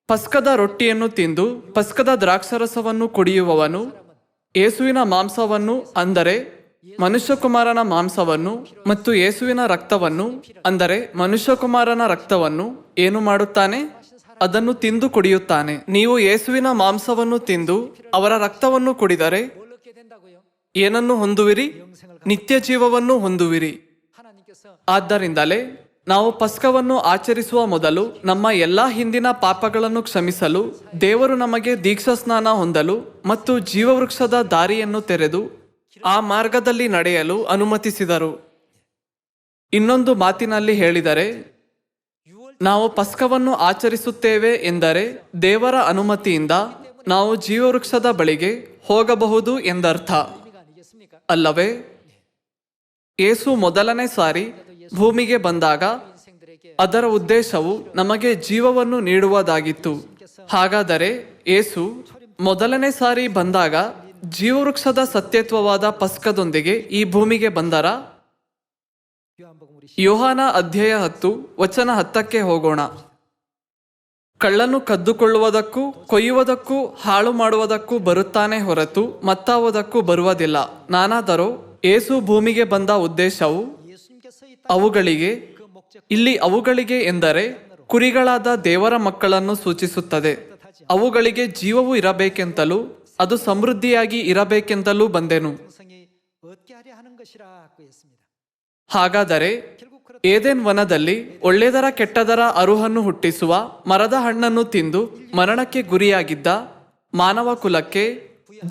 S1: ಪಸ್ಕದ ರೊಟ್ಟಿಯನ್ನು ತಿಂದು ಪಸ್ಕದ ದ್ರಾಕ್ಷಾರಸವನ್ನು ಕುಡಿಯುವವನು ಯೇಸುವಿನ ಮಾಂಸವನ್ನು, ಅಂದರೆ ಮನುಷ್ಯಕುಮಾರನ ಮಾಂಸವನ್ನು, ಮತ್ತು ಯೇಸುವಿನ ರಕ್ತವನ್ನು, ಅಂದರೆ ಮನುಷ್ಯಕುಮಾರನ ರಕ್ತವನ್ನು ಏನು ಮಾಡುತ್ತಾನೆ? ಅದನ್ನು ತಿಂದು ಕುಡಿಯುತ್ತಾನೆ. ನೀವು ಯೇಸುವಿನ ಮಾಂಸವನ್ನು ತಿಂದು ಅವರ ರಕ್ತವನ್ನು ಕುಡಿದರೆ
S2: 뭘 얻게 된다고요?
S1: ಏನನ್ನು ಹೊಂದುವಿರಿ? ನಿತ್ಯ ಜೀವವನ್ನು ಹೊಂದುವಿರಿ.
S2: 하나님께서
S1: ಆದ್ದರಿಂದಲೇ ನಾವು ಪಸ್ಕವನ್ನು ಆಚರಿಸುವ ಮೊದಲು ನಮ್ಮ ಎಲ್ಲಾ ಹಿಂದಿನ ಪಾಪಗಳನ್ನು ಕ್ಷಮಿಸಲು ದೇವರು ನಮಗೆ ದೀಕ್ಷಾ ಸ್ನಾನ ಹೊಂದಲು ಮತ್ತು ಜೀವವೃಕ್ಷದ ದಾರಿಯನ್ನು ತೆರೆದು ಆ ಮಾರ್ಗದಲ್ಲಿ ನಡೆಯಲು ಅನುಮತಿಸಿದರು. ಇನ್ನೊಂದು ಮಾತಿನಲ್ಲಿ ಹೇಳಿದರೆ, ನಾವು ಪಸ್ಕವನ್ನು ಆಚರಿಸುತ್ತೇವೆ ಎಂದರೆ ದೇವರ ಅನುಮತಿಯಿಂದ ನಾವು ಜೀವವೃಕ್ಷದ ಬಳಿಗೆ ಹೋಗಬಹುದು ಎಂದರ್ಥ,
S2: 의미가 아니겠습니까?
S1: ಅಲ್ಲವೇ? ಯೇಸು ಮೊದಲನೇ ಸಾರಿ ಭೂಮಿಗೆ ಬಂದಾಗ
S2: 인생들에게
S1: ಅದರ ಉದ್ದೇಶವು ನಮಗೆ ಜೀವವನ್ನು ನೀಡುವುದಾಗಿತ್ತು. ಹಾಗಾದರೆ ಯೇಸು ಮೊದಲನೇ ಸಾರಿ ಬಂದಾಗ ಜೀವವೃಕ್ಷದ ಸತ್ಯತ್ವವಾದ ಪಸ್ಕದೊಂದಿಗೆ ಈ ಭೂಮಿಗೆ ಬಂದರ?
S2: 요한복음 우리
S1: ಯೋಹಾನ ಅಧ್ಯಾಯ 10 ವಚನ 10ಕ್ಕೆ ಹೋಗೋಣ. ಕಳ್ಳನು ಕದ್ದುಕೊಳ್ಳುವುದಕ್ಕೂ ಕೊಯ್ಯುವುದಕ್ಕೂ ಹಾಳು ಮಾಡುವುದಕ್ಕೂ ಬರುತ್ತಾನೆ ಹೊರತು ಮತ್ತಾವುದಕ್ಕೂ ಬರುವುದಿಲ್ಲ. ನಾನಾದರೋ ಏಸು ಭೂಮಿಗೆ ಬಂದ ಉದ್ದೇಶವು
S2: 예수님께서 이
S1: ಅವುಗಳಿಗೆ,
S2: 그 목적
S1: ಇಲ್ಲಿ ಅವುಗಳಿಗೆ ಎಂದರೆ ಕುರಿಗಳಾದ ದೇವರ ಮಕ್ಕಳನ್ನು ಸೂಚಿಸುತ್ತದೆ. ಅವುಗಳಿಗೆ ಜೀವವು ಇರಬೇಕೆಂತಲೂ ಅದು ಸಮೃದ್ಧಿಯಾಗಿ ಇರಬೇಕೆಂತಲೂ ಬಂದೆನು.
S2: 성성이 얻게 하려 하는 것이라고 했습니다.
S1: ಹಾಗಾದರೆ
S2: 결국 그렇다.
S1: ಏದೆನ್ ವನದಲ್ಲಿ ಒಳ್ಳೆದರ ಕೆಟ್ಟದರ ಅರುಹನ್ನು ಹುಟ್ಟಿಸುವ ಮರದ ಹಣ್ಣನ್ನು ತಿಂದು ಮರಣಕ್ಕೆ ಗುರಿಯಾಗಿದ್ದ ಮಾನವ ಕುಲಕ್ಕೆ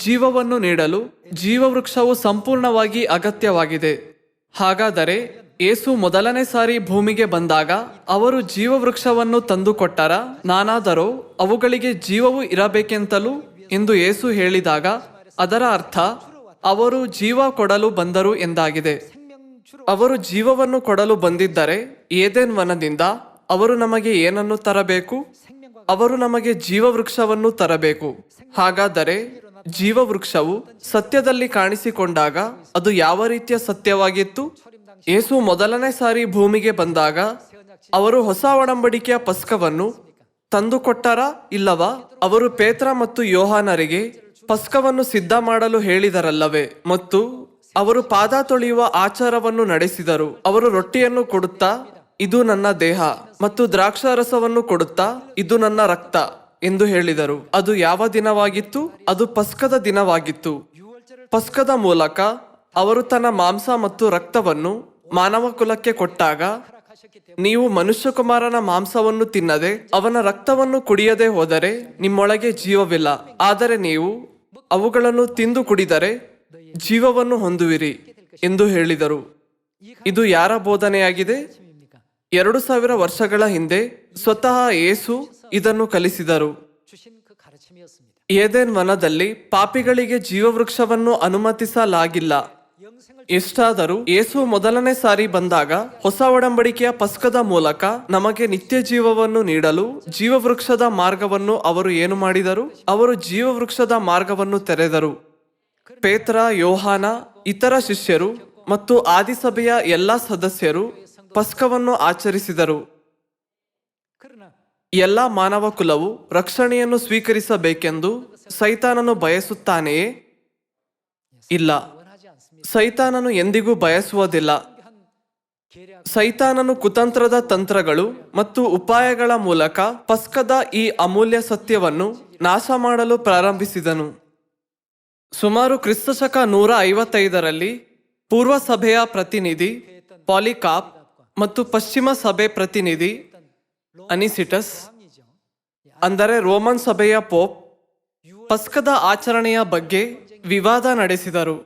S1: ಜೀವವನ್ನು ನೀಡಲು ಜೀವವೃಕ್ಷವು ಸಂಪೂರ್ಣವಾಗಿ ಅಗತ್ಯವಾಗಿದೆ. ಹಾಗಾದರೆ ಏಸು ಮೊದಲನೇ ಸಾರಿ ಭೂಮಿಗೆ ಬಂದಾಗ ಅವರು ಜೀವವೃಕ್ಷವನ್ನು ತಂದುಕೊಟ್ಟರ? ನಾನಾದರೋ ಅವುಗಳಿಗೆ ಜೀವವು ಇರಬೇಕೆಂತಲೂ ಎಂದು ಏಸು ಹೇಳಿದಾಗ ಅದರ ಅರ್ಥ ಅವರು ಜೀವ ಕೊಡಲು ಬಂದರು ಎಂದಾಗಿದೆ. ಅವರು ಜೀವವನ್ನು ಕೊಡಲು ಬಂದಿದ್ದರೆ ಏದೆನ್ ವನದಿಂದ ಅವರು ನಮಗೆ ಏನನ್ನು ತರಬೇಕು? ಅವರು ನಮಗೆ ಜೀವವೃಕ್ಷವನ್ನು ತರಬೇಕು. ಹಾಗಾದರೆ ಜೀವವೃಕ್ಷವು ಸತ್ಯದಲ್ಲಿ ಕಾಣಿಸಿಕೊಂಡಾಗ ಅದು ಯಾವ ರೀತಿಯ ಸತ್ಯವಾಗಿತ್ತು? ಯೇಸು ಮೊದಲನೇ ಸಾರಿ ಭೂಮಿಗೆ ಬಂದಾಗ ಅವರು ಹೊಸ ಒಡಂಬಡಿಕೆಯ ಪಸ್ಕವನ್ನು ತಂದುಕೊಟ್ಟರಾ ಇಲ್ಲವಾ? ಅವರು ಪೇತ್ರ ಮತ್ತು ಯೋಹಾನರಿಗೆ ಪಸ್ಕವನ್ನು ಸಿದ್ಧ ಮಾಡಲು ಹೇಳಿದರಲ್ಲವೇ? ಮತ್ತು ಅವರು ಪಾದ ತೊಳೆಯುವ ಆಚಾರವನ್ನು ನಡೆಸಿದರು. ಅವರು ರೊಟ್ಟಿಯನ್ನು ಕೊಡುತ್ತಾ ಇದು ನನ್ನ ದೇಹ ಮತ್ತು ದ್ರಾಕ್ಷಾರಸವನ್ನು ಕೊಡುತ್ತಾ ಇದು ನನ್ನ ರಕ್ತ ಎಂದು ಹೇಳಿದರು. ಅದು ಯಾವ ದಿನವಾಗಿತ್ತು? ಅದು ಪಸ್ಕದ ದಿನವಾಗಿತ್ತು. ಪಸ್ಕದ ಮೂಲಕ ಅವರು ತನ್ನ ಮಾಂಸ ಮತ್ತು ರಕ್ತವನ್ನು ಮಾನವ ಕುಲಕ್ಕೆ ಕೊಟ್ಟಾಗ, ನೀವು ಮನುಷ್ಯಕುಮಾರನ ಮಾಂಸವನ್ನು ತಿನ್ನದೆ ಅವನ ರಕ್ತವನ್ನು ಕುಡಿಯದೆ ಹೋದರೆ ನಿಮ್ಮೊಳಗೆ ಜೀವವಿಲ್ಲ. ಆದರೆ ನೀವು ಅವುಗಳನ್ನು ತಿಂದು ಕುಡಿದರೆ ಜೀವವನ್ನು ಹೊಂದುವಿರಿ ಎಂದು ಹೇಳಿದರು. ಇದು ಯಾರ ಬೋಧನೆಯಾಗಿದೆ? 2000 ವರ್ಷಗಳ ಹಿಂದೆ ಸ್ವತಃ ಯೇಸು ಇದನ್ನು ಕಲಿಸಿದರು.
S2: 주신 그 가르침이었습니다.
S1: ಏದೆನ್ ವನದಲ್ಲಿ ಪಾಪಿಗಳಿಗೆ ಜೀವವೃಕ್ಷವನ್ನು ಅನುಮತಿಸಲಾಗಿಲ್ಲ. ಎಷ್ಟಾದರೂ ಯೇಸು ಮೊದಲನೇ ಸಾರಿ ಬಂದಾಗ ಹೊಸ ಒಡಂಬಡಿಕೆಯ ಪಸ್ಕದ ಮೂಲಕ ನಮಗೆ ನಿತ್ಯ ಜೀವವನ್ನು ನೀಡಲು ಜೀವವೃಕ್ಷದ ಮಾರ್ಗವನ್ನು ಅವರು ಏನು ಮಾಡಿದರು? ಅವರು ಜೀವವೃಕ್ಷದ ಮಾರ್ಗವನ್ನು ತೆರೆದರು. ಪೇತ್ರ, ಯೋಹಾನ, ಇತರ ಶಿಷ್ಯರು ಮತ್ತು ಆದಿಸಭೆಯ ಎಲ್ಲಾ ಸದಸ್ಯರು ಪಸ್ಕವನ್ನು ಆಚರಿಸಿದರು.
S2: 그러나
S1: ಎಲ್ಲಾ ಮಾನವ ಕುಲವು ರಕ್ಷಣೆಯನ್ನು ಸ್ವೀಕರಿಸಬೇಕೆಂದು ಸೈತಾನನು ಬಯಸುತ್ತಾನೆಯೇ? ಇಲ್ಲ,
S2: 원하지 않습니다.
S1: ಸೈತಾನನು ಎಂದಿಗೂ ಬಯಸುವುದಿಲ್ಲ.
S2: 한 계략
S1: ಸೈತಾನನು ಕುತಂತ್ರದ ತಂತ್ರಗಳು ಮತ್ತು ಉಪಾಯಗಳ ಮೂಲಕ ಪಸ್ಕದ ಈ ಅಮೂಲ್ಯ ಸತ್ಯವನ್ನು ನಾಶ ಮಾಡಲು ಪ್ರಾರಂಭಿಸಿದನು. ಸುಮಾರು ಕ್ರಿಸ್ತಶಕ 155ರಲ್ಲಿ ಪೂರ್ವ ಸಭೆಯ ಪ್ರತಿನಿಧಿ ಪಾಲಿಕಾಪ್ ಮತ್ತು ಪಶ್ಚಿಮ ಸಭೆ ಪ್ರತಿನಿಧಿ ಅನಿಸಿಟಸ್,
S2: 왕이죠.
S1: ಅಂದರೆ ರೋಮನ್ ಸಭೆಯ ಪೋಪ್, ಪಸ್ಕದ ಆಚರಣೆಯ ಬಗ್ಗೆ ವಿವಾದ ನಡೆಸಿದರು.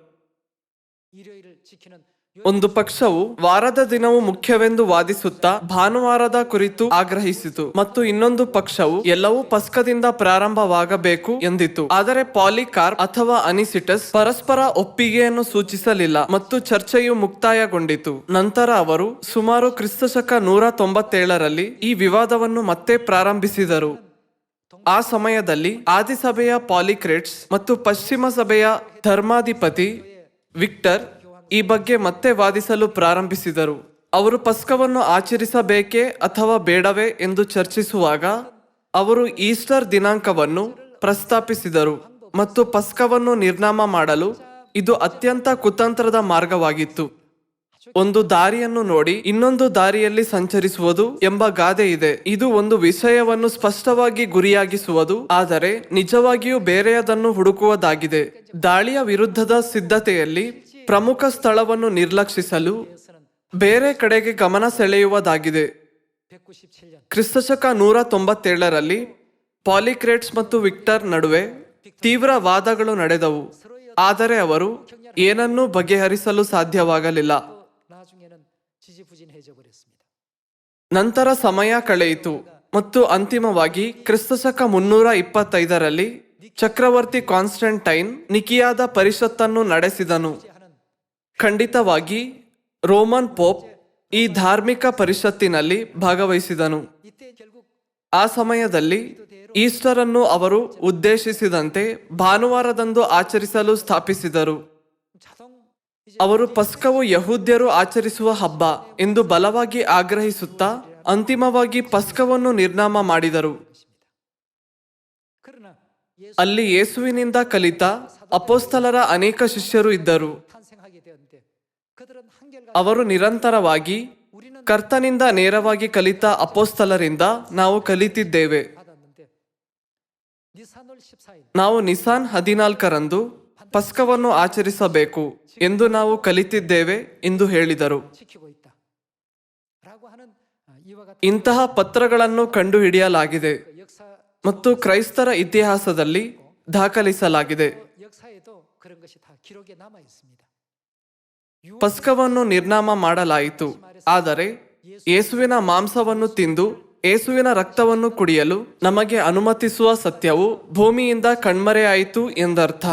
S2: 일요일을 지키는
S1: ಒಂದು ಪಕ್ಷವು ವಾರದ ದಿನವು ಮುಖ್ಯವೆಂದು ವಾದಿಸುತ್ತಾ ಭಾನುವಾರದ ಕುರಿತು ಆಗ್ರಹಿಸಿತು ಮತ್ತು ಇನ್ನೊಂದು ಪಕ್ಷವು ಎಲ್ಲವೂ ಪಸ್ಕದಿಂದ ಪ್ರಾರಂಭವಾಗಬೇಕು ಎಂದಿತು. ಆದರೆ ಪಾಲಿಕಾರ್ಪ್ ಅಥವಾ ಅನಿಸಿಟಸ್ ಪರಸ್ಪರ ಒಪ್ಪಿಗೆಯನ್ನು ಸೂಚಿಸಲಿಲ್ಲ ಮತ್ತು ಚರ್ಚೆಯು ಮುಕ್ತಾಯಗೊಂಡಿತು. ನಂತರ ಅವರು ಸುಮಾರು ಕ್ರಿಸ್ತಶಕ 197ರಲ್ಲಿ ಈ ವಿವಾದವನ್ನು ಮತ್ತೆ ಪ್ರಾರಂಭಿಸಿದರು. ಆ ಸಮಯದಲ್ಲಿ ಆದಿಸಭೆಯ ಪಾಲಿಕ್ರೇಟ್ಸ್ ಮತ್ತು ಪಶ್ಚಿಮ ಸಭೆಯ ಧರ್ಮಾಧಿಪತಿ ವಿಕ್ಟರ್ ಈ ಬಗ್ಗೆ ಮತ್ತೆ ವಾದಿಸಲು ಪ್ರಾರಂಭಿಸಿದರು. ಅವರು ಪಸ್ಕವನ್ನು ಆಚರಿಸಬೇಕೇ ಅಥವಾ ಬೇಡವೇ ಎಂದು ಚರ್ಚಿಸುವಾಗ ಅವರು ಈಸ್ಟರ್ ದಿನಾಂಕವನ್ನು ಪ್ರಸ್ತಾಪಿಸಿದರು ಮತ್ತು ಪಸ್ಕವನ್ನು ನಿರ್ನಾಮ ಮಾಡಲು ಇದು ಅತ್ಯಂತ ಕುತಂತ್ರದ ಮಾರ್ಗವಾಗಿತ್ತು. ಒಂದು ದಾರಿಯನ್ನು ನೋಡಿ ಇನ್ನೊಂದು ದಾರಿಯಲ್ಲಿ ಸಂಚರಿಸುವುದು ಎಂಬ ಗಾದೆ ಇದೆ. ಇದು ಒಂದು ವಿಷಯವನ್ನು ಸ್ಪಷ್ಟವಾಗಿ ಗುರಿಯಾಗಿಸುವುದು, ಆದರೆ ನಿಜವಾಗಿಯೂ ಬೇರೆಯದನ್ನು ಹುಡುಕುವುದಾಗಿದೆ. ದಾಳಿಯ ವಿರುದ್ಧದ ಸಿದ್ಧತೆಯಲ್ಲಿ ಪ್ರಮುಖ ಸ್ಥಳವನ್ನು ನಿರ್ಲಕ್ಷಿಸಲು ಬೇರೆ ಕಡೆಗೆ ಗಮನ ಸೆಳೆಯುವುದಾಗಿದೆ.
S2: 197년
S1: ಕ್ರಿಸ್ತಶಕ 197ರಲ್ಲಿ ಪಾಲಿಕ್ರೇಟ್ಸ್ ಮತ್ತು ವಿಕ್ಟರ್ ನಡುವೆ ತೀವ್ರ ವಾದಗಳು ನಡೆದವು. ಆದರೆ ಅವರು ಏನನ್ನೂ ಬಗೆಹರಿಸಲು ಸಾಧ್ಯವಾಗಲಿಲ್ಲ.
S2: 나중에는 지지부진해져 버렸습니다.
S1: ನಂತರ ಸಮಯ ಕಳೆಯಿತು ಮತ್ತು ಅಂತಿಮವಾಗಿ ಕ್ರಿಸ್ತಶಕ 325ರಲ್ಲಿ ಚಕ್ರವರ್ತಿ ಕಾನ್ಸ್ಟಂಟೈನ್ ನಿಕಿಯಾದ ಪರಿಷತ್ತನ್ನು ನಡೆಸಿದನು. ಖಂಡಿತವಾಗಿ ರೋಮನ್ ಪೋಪ್ ಈ ಧಾರ್ಮಿಕ ಪರಿಷತ್ತಿನಲ್ಲಿ ಭಾಗವಹಿಸಿದನು.
S2: 이때 결국
S1: ಆ ಸಮಯದಲ್ಲಿ ಈಸ್ಟರ್ ಅನ್ನು ಅವರು ಉದ್ದೇಶಿಸಿದಂತೆ ಭಾನುವಾರದಂದು ಆಚರಿಸಲು ಸ್ಥಾಪಿಸಿದರು.
S2: 자동 이제
S1: ಅವರು ಪಸ್ಕವು ಯಹೂದ್ಯರು ಆಚರಿಸುವ ಹಬ್ಬ ಎಂದು ಬಲವಾಗಿ ಆಗ್ರಹಿಸುತ್ತಾ ಅಂತಿಮವಾಗಿ ಪಸ್ಕವನ್ನು ನಿರ್ನಾಮ ಮಾಡಿದರು.
S2: 그러나
S1: ಅಲ್ಲಿ ಯೇಸುವಿನಿಂದ ಕಲಿತ ಅಪೋಸ್ತಲರ ಅನೇಕ ಶಿಷ್ಯರು ಇದ್ದರು.
S2: 탄생하게 되었는데 그들은 한결같이
S1: ಅವರು ನಿರಂತರವಾಗಿ ಕರ್ತನಿಂದ ನೇರವಾಗಿ ಕಲಿತ ಅಪೋಸ್ತಲರಿಂದ ನಾವು ಕಲಿತಿದ್ದೇವೆ.
S2: 받았는데 니산월 14일
S1: ನಾವು ನಿಸಾನ್ 14ರಂದು ಪಸ್ಕವನ್ನು ಆಚರಿಸಬೇಕು ಎಂದು ನಾವು ಕಲಿತಿದ್ದೇವೆ ಎಂದು ಹೇಳಿದರು.
S2: 지키고 있다. 라고 하는 이와 같은
S1: ಇಂತಹ ಪತ್ರಗಳನ್ನು ಕಂಡುಹಿಡಿಯಲಾಗಿದೆ
S2: 역사
S1: ಮತ್ತು ಕ್ರೈಸ್ತರ ಇತಿಹಾಸದಲ್ಲಿ ದಾಖಲಿಸಲಾಗಿದೆ.
S2: 역사에도 그런 것이 다 기록에 남아 있습니다.
S1: ಪಸ್ಕವನ್ನು ನಿರ್ನಾಮ ಮಾಡಲಾಯಿತು. ಆದರೆ ಯೇಸುವಿನ ಮಾಂಸವನ್ನು ತಿಂದು ಯೇಸುವಿನ ರಕ್ತವನ್ನು ಕುಡಿಯಲು ನಮಗೆ ಅನುಮತಿಸುವ ಸತ್ಯವು ಭೂಮಿಯಿಂದ ಕಣ್ಮರೆಯಾಯಿತು ಎಂದರ್ಥ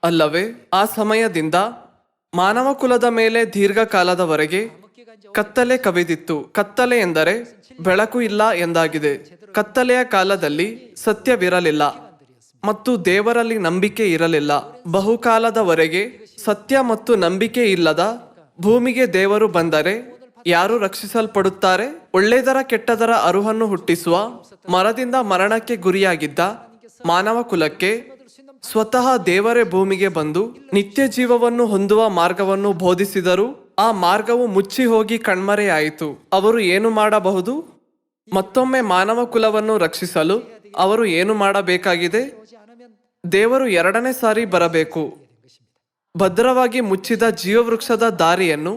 S1: ಅಲ್ಲವೇ? ಆ ಸಮಯದಿಂದ ಮಾನವ ಕುಲದ ಮೇಲೆ ದೀರ್ಘಕಾಲದವರೆಗೆ ಕತ್ತಲೆ ಕವಿದಿತ್ತು. ಕತ್ತಲೆ ಎಂದರೆ ಬೆಳಕು ಇಲ್ಲ ಎಂದಾಗಿದೆ. ಕತ್ತಲೆಯ ಕಾಲದಲ್ಲಿ ಸತ್ಯವಿರಲಿಲ್ಲ ಮತ್ತು ದೇವರಲ್ಲಿ ನಂಬಿಕೆ ಇರಲಿಲ್ಲ. ಬಹುಕಾಲದವರೆಗೆ ಸತ್ಯ ಮತ್ತು ನಂಬಿಕೆ ಇಲ್ಲದ ಭೂಮಿಗೆ ದೇವರು ಬಂದರೆ ಯಾರು ರಕ್ಷಿಸಲ್ಪಡುತ್ತಾರೆ? ಒಳ್ಳೆದರ ಕೆಟ್ಟದರ ಅರುಹನ್ನು ಹುಟ್ಟಿಸುವ ಮರದಿಂದ ಮರಣಕ್ಕೆ ಗುರಿಯಾಗಿದ್ದ ಮಾನವ ಕುಲಕ್ಕೆ ಸ್ವತಃ ದೇವರೇ ಭೂಮಿಗೆ ಬಂದು ನಿತ್ಯ ಜೀವವನ್ನು ಹೊಂದುವ ಮಾರ್ಗವನ್ನು ಬೋಧಿಸಿದರು. ಆ ಮಾರ್ಗವು ಮುಚ್ಚಿ ಹೋಗಿ ಕಣ್ಮರೆಯಾಯಿತು. ಅವರು ಏನು ಮಾಡಬಹುದು? ಮತ್ತೊಮ್ಮೆ ಮಾನವ ಕುಲವನ್ನು ರಕ್ಷಿಸಲು ಅವರು ಏನು ಮಾಡಬೇಕಾಗಿದೆ?
S2: 오지 않으면
S1: ದೇವರು ಎರಡನೇ ಸಾರಿ ಬರಬೇಕು. ಭದ್ರವಾಗಿ ಮುಚ್ಚಿದ ಜೀವವೃಕ್ಷದ ದಾರಿಯನ್ನು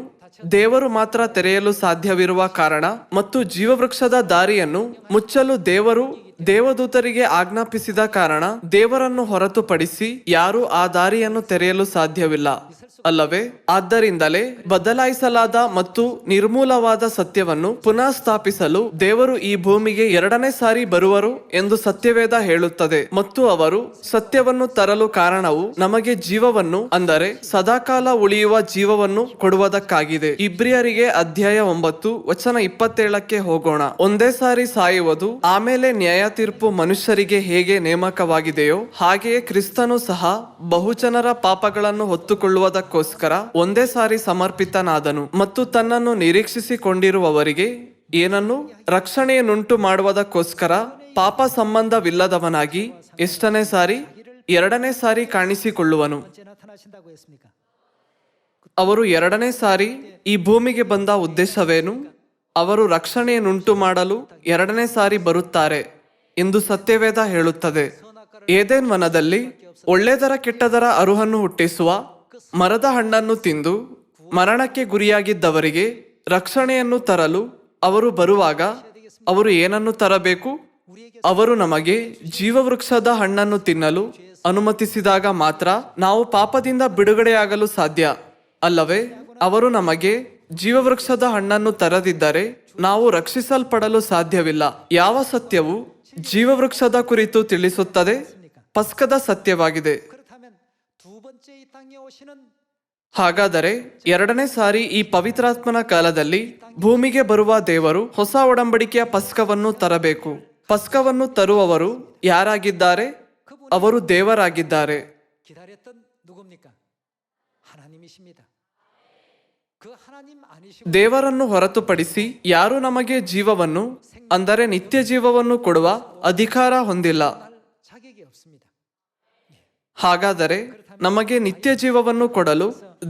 S1: ದೇವರು ಮಾತ್ರ ತೆರೆಯಲು ಸಾಧ್ಯವಿರುವ ಕಾರಣ ಮತ್ತು ಜೀವವೃಕ್ಷದ ದಾರಿಯನ್ನು ಮುಚ್ಚಲು ದೇವರು ದೇವದೂತರಿಗೆ ಆಜ್ಞಾಪಿಸಿದ ಕಾರಣ ದೇವರನ್ನು ಹೊರತುಪಡಿಸಿ ಯಾರೂ ಆ ದಾರಿಯನ್ನು ತೆರೆಯಲು ಸಾಧ್ಯವಿಲ್ಲ ಅಲ್ಲವೇ? ಆದ್ದರಿಂದಲೇ ಬದಲಾಯಿಸಲಾದ ಮತ್ತು ನಿರ್ಮೂಲವಾದ ಸತ್ಯವನ್ನು ಪುನಃ ಸ್ಥಾಪಿಸಲು ದೇವರು ಈ ಭೂಮಿಗೆ ಎರಡನೇ ಸಾರಿ ಬರುವರು ಎಂದು ಸತ್ಯವೇದ ಹೇಳುತ್ತದೆ. ಮತ್ತು ಅವರು ಸತ್ಯವನ್ನು ತರಲು ಕಾರಣವು ನಮಗೆ ಜೀವವನ್ನು, ಅಂದರೆ ಸದಾಕಾಲ ಉಳಿಯುವ ಜೀವವನ್ನು ಕೊಡುವುದಕ್ಕಾಗಿದೆ. ಇಬ್ರಿಯರಿಗೆ ಅಧ್ಯಾಯ 9 ವಚನ 27ಕ್ಕೆ ಹೋಗೋಣ. ಒಂದೇ ಸಾರಿ ಸಾಯುವುದು, ಆಮೇಲೆ ನ್ಯಾಯ ತೀರ್ಪು ಮನುಷ್ಯರಿಗೆ ಹೇಗೆ ನೇಮಕವಾಗಿದೆಯೋ ಹಾಗೆಯೇ ಕ್ರಿಸ್ತನು ಸಹ ಬಹುಜನರ ಪಾಪಗಳನ್ನು ಹೊತ್ತುಕೊಳ್ಳುವುದಕ್ಕೋಸ್ಕರ ಒಂದೇ ಸಾರಿ ಸಮರ್ಪಿತನಾದನು ಮತ್ತು ತನ್ನನ್ನು ನಿರೀಕ್ಷಿಸಿಕೊಂಡಿರುವವರಿಗೆ ಏನನ್ನು ರಕ್ಷಣೆಯನ್ನುಂಟು ಮಾಡುವುದಕ್ಕೋಸ್ಕರ ಪಾಪ ಸಂಬಂಧವಿಲ್ಲದವನಾಗಿ ಎಷ್ಟನೇ ಸಾರಿ? ಎರಡನೇ ಸಾರಿ ಕಾಣಿಸಿಕೊಳ್ಳುವನು.
S2: 언제 나타나신다고 했습니까?
S1: ಅವರು ಎರಡನೇ ಸಾರಿ ಈ ಭೂಮಿಗೆ ಬಂದ ಉದ್ದೇಶವೇನು? ಅವರು ರಕ್ಷಣೆಯನ್ನುಂಟು ಮಾಡಲು ಎರಡನೇ ಸಾರಿ ಬರುತ್ತಾರೆ ಎಂದು ಸತ್ಯವೇದ ಹೇಳುತ್ತದೆ. ಏದೆನ್ ವನದಲ್ಲಿ ಒಳ್ಳೆದರ ಕೆಟ್ಟದರ ಅರುಹನ್ನು ಹುಟ್ಟಿಸುವ ಮರದ ಹಣ್ಣನ್ನು ತಿಂದು ಮರಣಕ್ಕೆ ಗುರಿಯಾಗಿದ್ದವರಿಗೆ ರಕ್ಷಣೆಯನ್ನು ತರಲು ಅವರು ಬರುವಾಗ ಅವರು ಏನನ್ನು ತರಬೇಕು? ಅವರು ನಮಗೆ ಜೀವವೃಕ್ಷದ ಹಣ್ಣನ್ನು ತಿನ್ನಲು ಅನುಮತಿಸಿದಾಗ ಮಾತ್ರ ನಾವು ಪಾಪದಿಂದ ಬಿಡುಗಡೆಯಾಗಲು ಸಾಧ್ಯ ಅಲ್ಲವೇ? ಅವರು ನಮಗೆ ಜೀವವೃಕ್ಷದ ಹಣ್ಣನ್ನು ತರದಿದ್ದರೆ ನಾವು ರಕ್ಷಿಸಲ್ಪಡಲು ಸಾಧ್ಯವಿಲ್ಲ. ಯಾವ ಸತ್ಯವು ಜೀವವೃಕ್ಷದ ಕುರಿತು ತಿಳಿಸುತ್ತದೆ? ಪಸ್ಕದ ಸತ್ಯವಾಗಿದೆ.
S2: 그렇다면 두 번째 이 땅에 오시는
S1: ಹಾಗಾದರೆ ಎರಡನೇ ಸಾರಿ ಈ ಪವಿತ್ರಾತ್ಮನ ಕಾಲದಲ್ಲಿ ಭೂಮಿಗೆ ಬರುವ ದೇವರು ಹೊಸ ಒಡಂಬಡಿಕೆಯ ಪಸ್ಕವನ್ನು ತರಬೇಕು. ಪಸ್ಕವನ್ನು ತರುವವರು ಯಾರಾಗಿದ್ದಾರೆ? ಅವರು ದೇವರಾಗಿದ್ದಾರೆ.
S2: 기다렸던 누굽니까? 하나님이십니다. 그 하나님 아니시고
S1: ದೇವರನ್ನು ಹೊರತುಪಡಿಸಿ ಯಾರು ನಮಗೆ ಜೀವವನ್ನು, ಅಂದರೆ ನಿತ್ಯ ಜೀವವನ್ನು ಕೊಡುವ ಅಧಿಕಾರ ಹೊಂದಿಲ್ಲ.
S2: 자격이 없습니다.
S1: ಹಾಗಾದರೆ ನಮಗೆ ನಿತ್ಯ ಜೀವವನ್ನು ಕೊಡಲು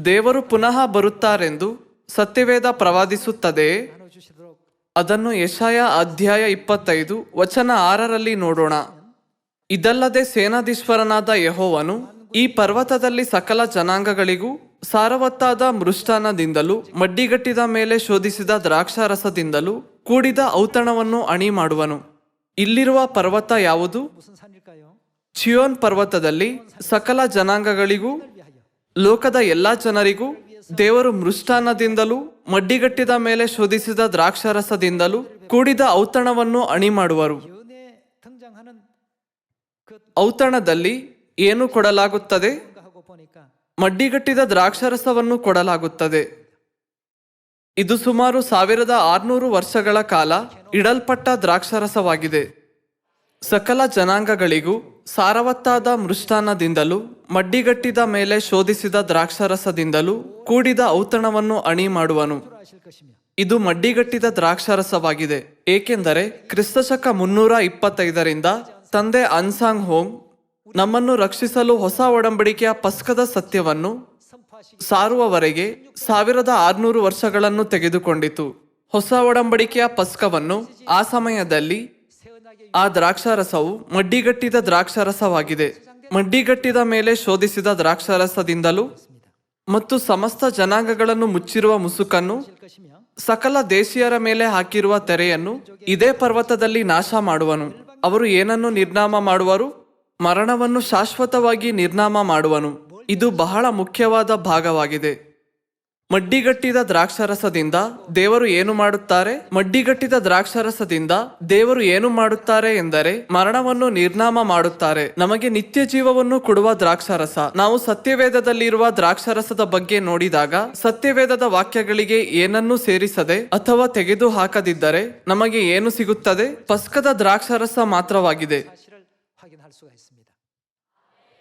S1: ದೇವರು ಪುನಃ ಬರುತ್ತಾರೆಂದು ಸತ್ಯವೇದ ಪ್ರವಾದಿಸುತ್ತದೆಯೇ?
S2: 나눠주시도록
S1: ಅದನ್ನು ಯೆಶಾಯ ಅಧ್ಯಾಯ 25 ವಚನ 6ರಲ್ಲಿ ನೋಡೋಣ. ಇದಲ್ಲದೆ ಸೇನಾಧೀಶ್ವರನಾದ ಯೆಹೋವನು ಈ ಪರ್ವತದಲ್ಲಿ ಸಕಲ ಜನಾಂಗಗಳಿಗೂ ಸಾರವತ್ತಾದ ಮೃಷ್ಟಾನ್ನದಿಂದಲೂ ಮಡ್ಡಿಗಟ್ಟಿದ ಮೇಲೆ ಶೋಧಿಸಿದ ದ್ರಾಕ್ಷಾರಸದಿಂದಲೂ ಕೂಡಿದ ಔತಣವನ್ನು ಅಣಿ ಮಾಡುವನು. ಇಲ್ಲಿರುವ ಪರ್ವತ ಯಾವುದು?
S2: 무슨 산일까요?
S1: ಚಿಯೋನ್ ಪರ್ವತದಲ್ಲಿ ಸಕಲ ಜನಾಂಗಗಳಿಗೂ ಲೋಕದ ಎಲ್ಲಾ ಜನರಿಗೂ ದೇವರು ಮೃಷ್ಟಾನ್ನದಿಂದಲೂ ಮಡ್ಡಿಗಟ್ಟಿದ ಮೇಲೆ ಶೋಧಿಸಿದ ದ್ರಾಕ್ಷಾರಸದಿಂದಲೂ ಕೂಡಿದ ಔತಣವನ್ನು ಅಣಿ ಮಾಡುವರು.
S2: 연에 등장하는 그
S1: ಔತಣದಲ್ಲಿ ಏನು ಕೊಡಲಾಗುತ್ತದೆ?
S2: 뭔가 하고 보니까
S1: ಮಡ್ಡಿಗಟ್ಟಿದ ದ್ರಾಕ್ಷಾರಸವನ್ನು ಕೊಡಲಾಗುತ್ತದೆ. ಇದು ಸುಮಾರು 1600 ವರ್ಷಗಳ ಕಾಲ ಇಡಲ್ಪಟ್ಟ ದ್ರಾಕ್ಷಾರಸವಾಗಿದೆ. ಸಕಲ ಜನಾಂಗಗಳಿಗೂ ಸಾರವತ್ತಾದ ಮೃಷ್ಟಾನ್ನದಿಂದಲೂ ಮಡ್ಡಿಗಟ್ಟಿದ ಮೇಲೆ ಶೋಧಿಸಿದ ದ್ರಾಕ್ಷಾರಸದಿಂದಲೂ ಕೂಡಿದ ಔತಣವನ್ನು ಅಣಿ ಮಾಡುವನು.
S2: 하실 것이며
S1: ಇದು ಮಡ್ಡಿಗಟ್ಟಿದ ದ್ರಾಕ್ಷಾರಸವಾಗಿದೆ, ಏಕೆಂದರೆ ಕ್ರಿಸ್ತಶಕ 325ರಿಂದ ತಂದೆ ಅನ್ಸಾಂಗ್ ಹೋಂಗ್ ನಮ್ಮನ್ನು ರಕ್ಷಿಸಲು ಹೊಸ ಒಡಂಬಡಿಕೆಯ ಪಸ್ಕದ ಸತ್ಯವನ್ನು
S2: 선포하시기
S1: ಸಾರುವವರೆಗೆ 1600 ವರ್ಷಗಳನ್ನು ತೆಗೆದುಕೊಂಡಿತು. ಹೊಸ ಒಡಂಬಡಿಕೆಯ ಪಸ್ಕವನ್ನು ಆ ಸಮಯದಲ್ಲಿ
S2: 세언하게
S1: ಆ ದ್ರಾಕ್ಷಾರಸವು ಮಡ್ಡಿಗಟ್ಟಿದ ದ್ರಾಕ್ಷಾರಸವಾಗಿದೆ. ಮಡ್ಡಿಗಟ್ಟಿದ ಮೇಲೆ ಶೋಧಿಸಿದ ದ್ರಾಕ್ಷಾರಸದಿಂದಲೂ ಮತ್ತು ಸಮಸ್ತ ಜನಾಂಗಗಳನ್ನು ಮುಚ್ಚಿರುವ ಮುಸುಕನ್ನು
S2: 하실 것이며
S1: ಸಕಲ ದೇಶೀಯರ ಮೇಲೆ ಹಾಕಿರುವ ತೆರೆಯನ್ನು ಇದೇ ಪರ್ವತದಲ್ಲಿ ನಾಶ ಮಾಡುವನು. ಅವರು ಏನನ್ನು ನಿರ್ನಾಮ ಮಾಡುವರು? ಮರಣವನ್ನು ಶಾಶ್ವತವಾಗಿ ನಿರ್ನಾಮ ಮಾಡುವನು. ಇದು ಬಹಳ ಮುಖ್ಯವಾದ ಭಾಗವಾಗಿದೆ. ಮಡ್ಡಿಗಟ್ಟಿದ ದ್ರಾಕ್ಷಾರಸದಿಂದ ದೇವರು ಏನು ಮಾಡುತ್ತಾರೆ? ಮಡ್ಡಿಗಟ್ಟಿದ ದ್ರಾಕ್ಷಾರಸದಿಂದ ದೇವರು ಏನು ಮಾಡುತ್ತಾರೆ ಎಂದರೆ ಮರಣವನ್ನು ನಿರ್ನಾಮ ಮಾಡುತ್ತಾರೆ. ನಮಗೆ ನಿತ್ಯ ಜೀವವನ್ನು ಕೊಡುವ ದ್ರಾಕ್ಷಾರಸ. ನಾವು ಸತ್ಯವೇದದಲ್ಲಿರುವ ದ್ರಾಕ್ಷಾರಸದ ಬಗ್ಗೆ ನೋಡಿದಾಗ ಸತ್ಯವೇದದ ವಾಕ್ಯಗಳಿಗೆ ಏನನ್ನೂ ಸೇರಿಸದೆ ಅಥವಾ ತೆಗೆದು ಹಾಕದಿದ್ದರೆ ನಮಗೆ ಏನು ಸಿಗುತ್ತದೆ? ಪಸ್ಕದ ದ್ರಾಕ್ಷಾರಸ ಮಾತ್ರವಾಗಿದೆ.
S2: 사실을 확인할 수가 있습니다.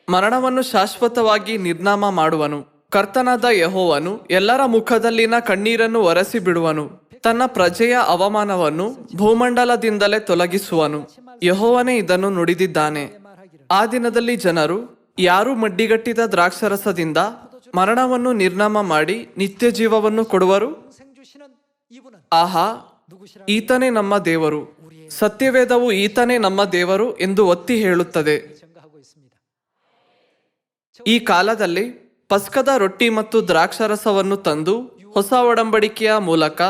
S1: ಮರಣವನ್ನು ಶಾಶ್ವತವಾಗಿ ನಿರ್ನಾಮ ಮಾಡುವನು. ಕರ್ತನಾದ ಯೆಹೋವನು ಎಲ್ಲರ ಮುಖದಲ್ಲಿನ ಕಣ್ಣೀರನ್ನು ಒರೆಸಿ ಬಿಡುವನು. ತನ್ನ ಪ್ರಜೆಯ ಅವಮಾನವನ್ನು ಭೂಮಂಡಲದಿಂದಲೇ ತೊಲಗಿಸುವನು. ಯೆಹೋವನೇ ಇದನ್ನು ನುಡಿದಿದ್ದಾನೆ. ಆ ದಿನದಲ್ಲಿ ಜನರು ಯಾರು ಮಡ್ಡಿಗಟ್ಟಿದ ದ್ರಾಕ್ಷಾರಸದಿಂದ ಮರಣವನ್ನು ನಿರ್ನಾಮ ಮಾಡಿ ನಿತ್ಯ ಜೀವವನ್ನು ಕೊಡುವರು?
S2: 평생 주시는 이분은
S1: ಆಹಾ,
S2: 누구시라?
S1: ಈತನೇ ನಮ್ಮ ದೇವರು. ಸತ್ಯವೇದವು ಈತನೇ ನಮ್ಮ ದೇವರು ಎಂದು ಒತ್ತಿ ಹೇಳುತ್ತದೆ.
S2: 증거하고 있습니다.
S1: ಈ ಕಾಲದಲ್ಲಿ ಪಸ್ಕದ ರೊಟ್ಟಿ ಮತ್ತು ದ್ರಾಕ್ಷಾರಸವನ್ನು ತಂದು ಹೊಸ ಒಡಂಬಡಿಕೆಯ ಮೂಲಕ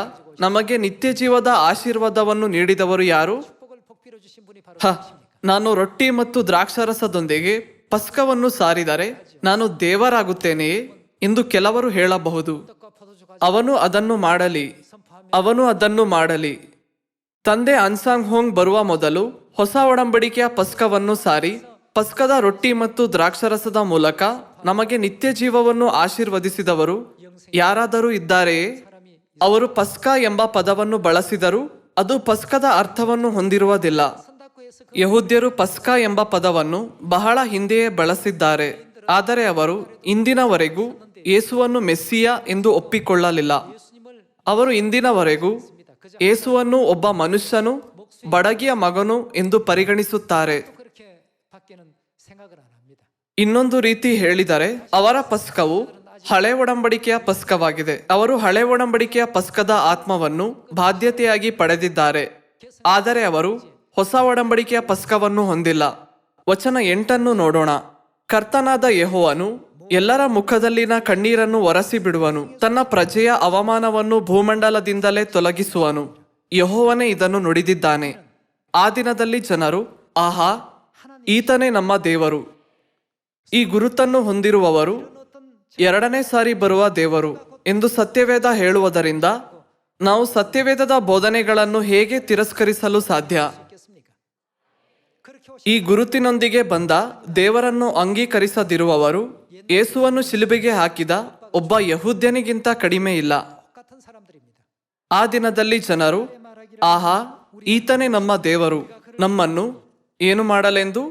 S1: ನಮಗೆ ನಿತ್ಯ ಜೀವದ ಆಶೀರ್ವಾದವನ್ನು ನೀಡಿದವರು ಯಾರು?
S2: 축복을 복비로 주신 분이 바로
S1: ಹ, ನಾನು ರೊಟ್ಟಿ ಮತ್ತು ದ್ರಾಕ್ಷಾರಸದೊಂದಿಗೆ ಪಸ್ಕವನ್ನು ಸಾರಿದರೆ ನಾನು ದೇವರಾಗುತ್ತೇನೆಯೇ ಎಂದು ಕೆಲವರು ಹೇಳಬಹುದು.
S2: 떡과 포도주가
S1: ಅವನು ಅದನ್ನು ಮಾಡಲಿ,
S2: 선포하며
S1: ಅವನು ಅದನ್ನು ಮಾಡಲಿ. ತಂದೆ ಅನ್ಸಾಂಗ್ ಹೋಂಗ್ ಬರುವ ಮೊದಲು ಹೊಸ ಒಡಂಬಡಿಕೆಯ ಪಸ್ಕವನ್ನು ಸಾರಿ ಪಸ್ಕದ ರೊಟ್ಟಿ ಮತ್ತು ದ್ರಾಕ್ಷಾರಸದ ಮೂಲಕ ನಮಗೆ ನಿತ್ಯ ಜೀವವನ್ನು ಆಶೀರ್ವದಿಸಿದವರು ಯಾರಾದರೂ ಇದ್ದಾರೆಯೇ? ಅವರು ಪಸ್ಕ ಎಂಬ ಪದವನ್ನು ಬಳಸಿದರು, ಅದು ಪಸ್ಕದ ಅರ್ಥವನ್ನು ಹೊಂದಿರುವುದಿಲ್ಲ.
S2: 선닫고 해서
S1: ಯಹೂದ್ಯರು ಪಸ್ಕ ಎಂಬ ಪದವನ್ನು ಬಹಳ ಹಿಂದೆಯೇ ಬಳಸಿದ್ದಾರೆ, ಆದರೆ ಅವರು ಇಂದಿನವರೆಗೂ ಯೇಸುವನ್ನು ಮೆಸ್ಸಿಯ ಎಂದು ಒಪ್ಪಿಕೊಳ್ಳಲಿಲ್ಲ.
S2: 예수님을
S1: ಅವರು ಇಂದಿನವರೆಗೂ ಯೇಸುವನ್ನು ಒಬ್ಬ ಮನುಷ್ಯನು, ಬಡಗಿಯ ಮಗನು ಎಂದು ಪರಿಗಣಿಸುತ್ತಾರೆ.
S2: 또 그렇게 밖에는 생각을 안 합니다.
S1: ಇನ್ನೊಂದು ರೀತಿ ಹೇಳಿದರೆ ಅವರ ಪಸ್ಕವು ಹಳೆ ಒಡಂಬಡಿಕೆಯ ಪಸ್ಕವಾಗಿದೆ. ಅವರು ಹಳೆ ಒಡಂಬಡಿಕೆಯ ಪಸ್ಕದ ಆತ್ಮವನ್ನು ಬಾಧ್ಯತೆಯಾಗಿ ಪಡೆದಿದ್ದಾರೆ, ಆದರೆ ಅವರು ಹೊಸ ಒಡಂಬಡಿಕೆಯ ಪಸ್ಕವನ್ನು ಹೊಂದಿಲ್ಲ. ವಚನ 8 ನೋಡೋಣ. ಕರ್ತನಾದ ಯೆಹೋವನು ಎಲ್ಲರ ಮುಖದಲ್ಲಿನ ಕಣ್ಣೀರನ್ನು ಒರೆಸಿ ಬಿಡುವನು. ತನ್ನ ಪ್ರಜೆಯ ಅವಮಾನವನ್ನು ಭೂಮಂಡಲದಿಂದಲೇ ತೊಲಗಿಸುವನು. ಯೆಹೋವನೇ ಇದನ್ನು ನುಡಿದಿದ್ದಾನೆ. ಆ ದಿನದಲ್ಲಿ ಜನರು, ಆಹಾ, ಈತನೇ ನಮ್ಮ ದೇವರು. ಈ ಗುರುತನ್ನು ಹೊಂದಿರುವವರು ಎರಡನೇ ಸಾರಿ ಬರುವ ದೇವರು ಎಂದು ಸತ್ಯವೇದ ಹೇಳುವುದರಿಂದ ನಾವು ಸತ್ಯವೇದದ ಬೋಧನೆಗಳನ್ನು ಹೇಗೆ ತಿರಸ್ಕರಿಸಲು ಸಾಧ್ಯ?
S2: 있겠습니까? 그렇게 오신
S1: ಈ ಗುರುತಿನೊಂದಿಗೆ ಬಂದ ದೇವರನ್ನು ಅಂಗೀಕರಿಸದಿರುವವರು ಯೇಸುವನ್ನು ಶಿಲುಬೆಗೆ ಹಾಕಿದ ಒಬ್ಬ ಯಹೂದ್ಯನಿಗಿಂತ ಕಡಿಮೆ ಇಲ್ಲ.
S2: 똑같은 사람들입니다.
S1: ಆ ದಿನದಲ್ಲಿ ಜನರು, ಆಹಾ, ಈತನೇ ನಮ್ಮ ದೇವರು, ನಮ್ಮನ್ನು ಏನು ಮಾಡಲೆಂದು?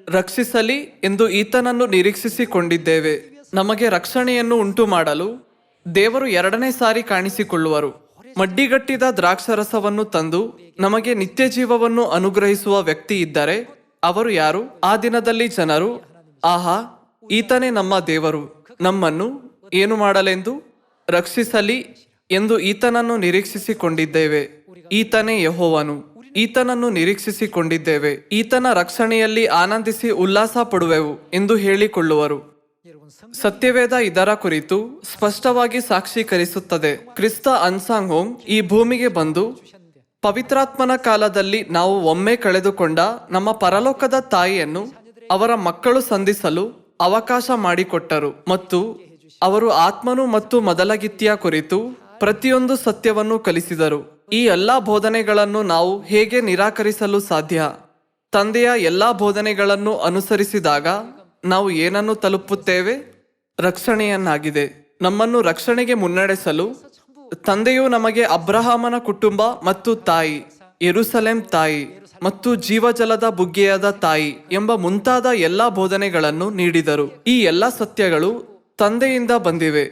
S1: ರಕ್ಷಿಸಲಿ ಎಂದು ಈತನನ್ನು ನಿರೀಕ್ಷಿಸಿಕೊಂಡಿದ್ದೇವೆ. ನಮಗೆ ರಕ್ಷಣೆಯನ್ನು ಉಂಟು ಮಾಡಲು ದೇವರು ಎರಡನೇ ಸಾರಿ ಕಾಣಿಸಿಕೊಳ್ಳುವರು. ಮಡ್ಡಿಗಟ್ಟಿದ ದ್ರಾಕ್ಷಾರಸವನ್ನು ತಂದು ನಮಗೆ ನಿತ್ಯ ಜೀವವನ್ನು ಅನುಗ್ರಹಿಸುವ ವ್ಯಕ್ತಿ ಇದ್ದರೆ ಅವರು ಯಾರು? ಆ ದಿನದಲ್ಲಿ ಜನರು, ಆಹಾ, ಈತನೇ ನಮ್ಮ ದೇವರು, ನಮ್ಮನ್ನು ಏನು ಮಾಡಲೆಂದು? ರಕ್ಷಿಸಲಿ ಎಂದು ಈತನನ್ನು ನಿರೀಕ್ಷಿಸಿಕೊಂಡಿದ್ದೇವೆ. ಈತನೇ ಯೆಹೋವನು, ಈತನನ್ನು ನಿರೀಕ್ಷಿಸಿಕೊಂಡಿದ್ದೇವೆ, ಈತನ ರಕ್ಷಣೆಯಲ್ಲಿ ಆನಂದಿಸಿ ಉಲ್ಲಾಸ ಪಡುವೆವು ಎಂದು ಹೇಳಿಕೊಳ್ಳುವರು.
S2: 여러분
S1: ಸತ್ಯವೇದ ಇದರ ಕುರಿತು ಸ್ಪಷ್ಟವಾಗಿ ಸಾಕ್ಷೀಕರಿಸುತ್ತದೆ. ಕ್ರಿಸ್ತ ಅನ್ಸಾಂಗ್ ಹೋಂಗ್ ಈ ಭೂಮಿಗೆ ಬಂದು
S2: 성주셨는데
S1: ಪವಿತ್ರಾತ್ಮನ ಕಾಲದಲ್ಲಿ ನಾವು ಒಮ್ಮೆ ಕಳೆದುಕೊಂಡ ನಮ್ಮ ಪರಲೋಕದ ತಾಯಿಯನ್ನು ಅವರ ಮಕ್ಕಳು ಸಂಧಿಸಲು ಅವಕಾಶ ಮಾಡಿಕೊಟ್ಟರು ಮತ್ತು ಅವರು ಆತ್ಮನು ಮತ್ತು ಮೊದಲಗಿತ್ತಿಯ ಕುರಿತು ಪ್ರತಿಯೊಂದು ಸತ್ಯವನ್ನು ಕಲಿಸಿದರು. ಈ ಎಲ್ಲಾ ಬೋಧನೆಗಳನ್ನು ನಾವು ಹೇಗೆ ನಿರಾಕರಿಸಲು ಸಾಧ್ಯ? ತಂದೆಯ ಎಲ್ಲಾ ಬೋಧನೆಗಳನ್ನು ಅನುಸರಿಸಿದಾಗ ನಾವು ಏನನ್ನು ತಲುಪುತ್ತೇವೆ? ರಕ್ಷಣೆಯನ್ನಾಗಿದೆ. ನಮ್ಮನ್ನು ರಕ್ಷಣೆಗೆ ಮುನ್ನಡೆಸಲು ತಂದೆಯು ನಮಗೆ ಅಬ್ರಹಾಮನ ಕುಟುಂಬ ಮತ್ತು ತಾಯಿ, ಯೆರೂಸಲೇಮ್ ತಾಯಿ, ಮತ್ತು ಜೀವಜಲದ ಬುಗ್ಗೆಯಾದ ತಾಯಿ ಎಂಬ ಮುಂತಾದ ಎಲ್ಲಾ ಬೋಧನೆಗಳನ್ನು ನೀಡಿದರು. ಈ ಎಲ್ಲಾ ಸತ್ಯಗಳು ತಂದೆಯಿಂದ ಬಂದಿವೆ.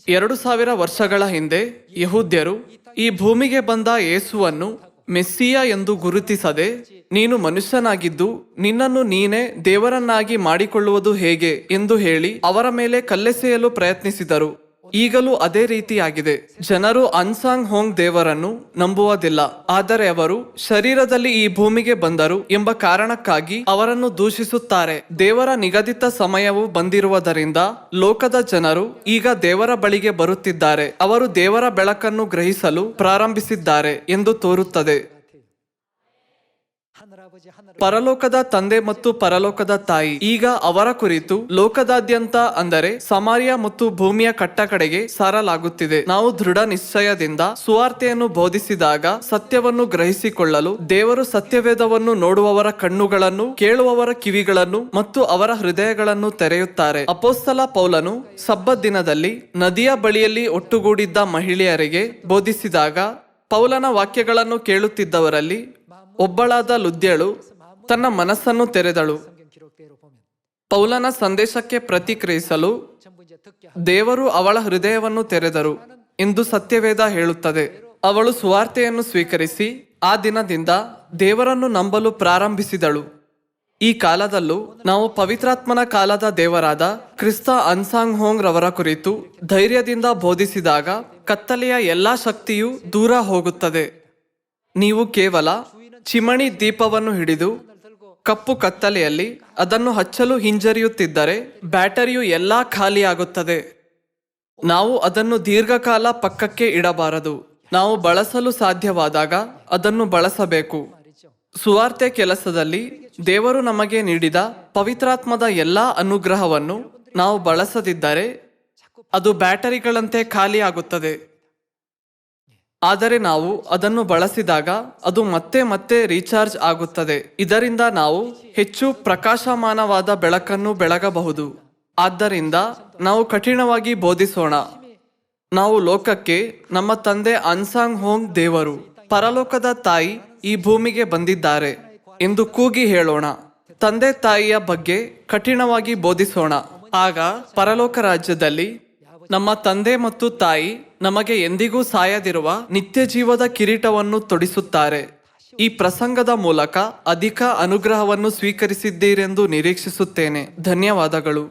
S1: 2000 ವರ್ಷಗಳ ಹಿಂದೆ ಯಹೂದ್ಯರು ಈ ಭೂಮಿಗೆ ಬಂದ ಯೇಸುವನ್ನು ಮೆಸ್ಸಿಯ ಎಂದು ಗುರುತಿಸದೆ, ನೀನು ಮನುಷ್ಯನಾಗಿದ್ದು ನಿನ್ನನ್ನು ನೀನೇ ದೇವರನ್ನಾಗಿ ಮಾಡಿಕೊಳ್ಳುವುದು ಹೇಗೆ ಎಂದು ಹೇಳಿ ಅವರ ಮೇಲೆ ಕಲ್ಲೆಸೆಯಲು ಪ್ರಯತ್ನಿಸಿದರು. ಈಗಲೂ ಅದೇ ರೀತಿಯಾಗಿದೆ. ಜನರು ಅನ್ಸಾಂಗ್ ಹೋಂಗ್ ದೇವರನ್ನು ನಂಬುವುದಿಲ್ಲ, ಆದರೆ ಅವರು ಶರೀರದಲ್ಲಿ ಈ ಭೂಮಿಗೆ ಬಂದರು ಎಂಬ ಕಾರಣಕ್ಕಾಗಿ ಅವರನ್ನು ದೂಷಿಸುತ್ತಾರೆ. ದೇವರ ನಿಗದಿತ ಸಮಯವು ಬಂದಿರುವುದರಿಂದ ಲೋಕದ ಜನರು ಈಗ ದೇವರ ಬಳಿಗೆ ಬರುತ್ತಿದ್ದಾರೆ. ಅವರು ದೇವರ ಬೆಳಕನ್ನು ಗ್ರಹಿಸಲು ಪ್ರಾರಂಭಿಸಿದ್ದಾರೆ ಎಂದು ತೋರುತ್ತದೆ. ಪರಲೋಕದ ತಂದೆ ಮತ್ತು ಪರಲೋಕದ ತಾಯಿ ಈಗ ಅವರ ಕುರಿತು ಲೋಕದಾದ್ಯಂತ ಅಂದರೆ ಸಮಾರ್ಯ ಮತ್ತು ಭೂಮಿಯ ಕಟ್ಟಕಡೆಗೆ ಸಾರಲಾಗುತ್ತಿದೆ. ನಾವು ದೃಢ ನಿಶ್ಚಯದಿಂದ ಸುವಾರ್ತೆಯನ್ನು ಬೋಧಿಸಿದಾಗ ಸತ್ಯವನ್ನು ಗ್ರಹಿಸಿಕೊಳ್ಳಲು ದೇವರು ಸತ್ಯವೇದವನ್ನು ನೋಡುವವರ ಕಣ್ಣುಗಳನ್ನು, ಕೇಳುವವರ ಕಿವಿಗಳನ್ನು ಮತ್ತು ಅವರ ಹೃದಯಗಳನ್ನು ತೆರೆಯುತ್ತಾರೆ. ಅಪೊಸ್ತಲ ಪೌಲನು ಸಬ್ಬತ್ ದಿನದಲ್ಲಿ ನದಿಯ ಬಳಿಯಲ್ಲಿ ಒಟ್ಟುಗೂಡಿದ್ದ ಮಹಿಳೆಯರಿಗೆ ಬೋಧಿಸಿದಾಗ ಪೌಲನ ವಾಕ್ಯಗಳನ್ನು ಕೇಳುತ್ತಿದ್ದವರಲ್ಲಿ ಒಬ್ಬಳಾದ ಲುದ್ಯಳು ತನ್ನ ಮನಸ್ಸನ್ನು ತೆರೆದಳು. ಪೌಲನ ಸಂದೇಶಕ್ಕೆ ಪ್ರತಿಕ್ರಿಯಿಸಲು ದೇವರು ಅವಳ ಹೃದಯವನ್ನು ತೆರೆದರು ಎಂದು ಸತ್ಯವೇದ ಹೇಳುತ್ತದೆ. ಅವಳು ಸುವಾರ್ತೆಯನ್ನು ಸ್ವೀಕರಿಸಿ ಆ ದಿನದಿಂದ ದೇವರನ್ನು ನಂಬಲು ಪ್ರಾರಂಭಿಸಿದಳು. ಈ ಕಾಲದಲ್ಲೂ ನಾವು ಪವಿತ್ರಾತ್ಮನ ಕಾಲದ ದೇವರಾದ ಕ್ರಿಸ್ತ ಅನ್ಸಾಂಗ್ ಹೋಂಗ್ ರವರ ಕುರಿತು ಧೈರ್ಯದಿಂದ ಬೋಧಿಸಿದಾಗ ಕತ್ತಲೆಯ ಎಲ್ಲಾ ಶಕ್ತಿಯು ದೂರ ಹೋಗುತ್ತದೆ. ನೀವು ಕೇವಲ ಚಿಮಣಿ ದೀಪವನ್ನು ಹಿಡಿದು ಕಪ್ಪು ಕತ್ತಲೆಯಲ್ಲಿ ಅದನ್ನು ಹಚ್ಚಲು ಹಿಂಜರಿಯುತ್ತಿದ್ದರೆ ಬ್ಯಾಟರಿಯು ಎಲ್ಲಾ ಖಾಲಿಯಾಗುತ್ತದೆ. ನಾವು ಅದನ್ನು ದೀರ್ಘಕಾಲ ಪಕ್ಕಕ್ಕೆ ಇಡಬಾರದು. ನಾವು ಬಳಸಲು ಸಾಧ್ಯವಾದಾಗ ಅದನ್ನು ಬಳಸಬೇಕು. ಸುವಾರ್ತೆ ಕೆಲಸದಲ್ಲಿ ದೇವರು ನಮಗೆ ನೀಡಿದ ಪವಿತ್ರಾತ್ಮದ ಎಲ್ಲಾ ಅನುಗ್ರಹವನ್ನು ನಾವು ಬಳಸದಿದ್ದರೆ ಅದು ಬ್ಯಾಟರಿಗಳಂತೆ ಖಾಲಿಯಾಗುತ್ತದೆ. ಆದರೆ ನಾವು ಅದನ್ನು ಬಳಸಿದಾಗ ಅದು ಮತ್ತೆ ಮತ್ತೆ ರೀಚಾರ್ಜ್ ಆಗುತ್ತದೆ. ಇದರಿಂದ ನಾವು ಹೆಚ್ಚು ಪ್ರಕಾಶಮಾನವಾದ ಬೆಳಕನ್ನು ಬೆಳಗಬಹುದು. ಆದ್ದರಿಂದ ನಾವು ಕಠಿಣವಾಗಿ ಬೋಧಿಸೋಣ. ನಾವು ಲೋಕಕ್ಕೆ ನಮ್ಮ ತಂದೆ ಅನ್ಸಾಂಗ್ ಹೋಂಗ್ ದೇವರು, ಪರಲೋಕದ ತಾಯಿ ಈ ಭೂಮಿಗೆ ಬಂದಿದ್ದಾರೆ ಎಂದು ಕೂಗಿ ಹೇಳೋಣ. ತಂದೆ ತಾಯಿಯ ಬಗ್ಗೆ ಕಠಿಣವಾಗಿ ಬೋಧಿಸೋಣ. ಆಗ ಪರಲೋಕ ರಾಜ್ಯದಲ್ಲಿ ನಮ್ಮ ತಂದೆ ಮತ್ತು ತಾಯಿ ನಮಗೆ ಎಂದಿಗೂ ಸಾಯದಿರುವ ನಿತ್ಯ ಜೀವದ ಕಿರೀಟವನ್ನು ತೊಡಿಸುತ್ತಾರೆ. ಈ ಪ್ರಸಂಗದ ಮೂಲಕ ಅಧಿಕ ಅನುಗ್ರಹವನ್ನು ಸ್ವೀಕರಿಸಿದ್ದೀರೆಂದು ನಿರೀಕ್ಷಿಸುತ್ತೇನೆ. ಧನ್ಯವಾದಗಳು.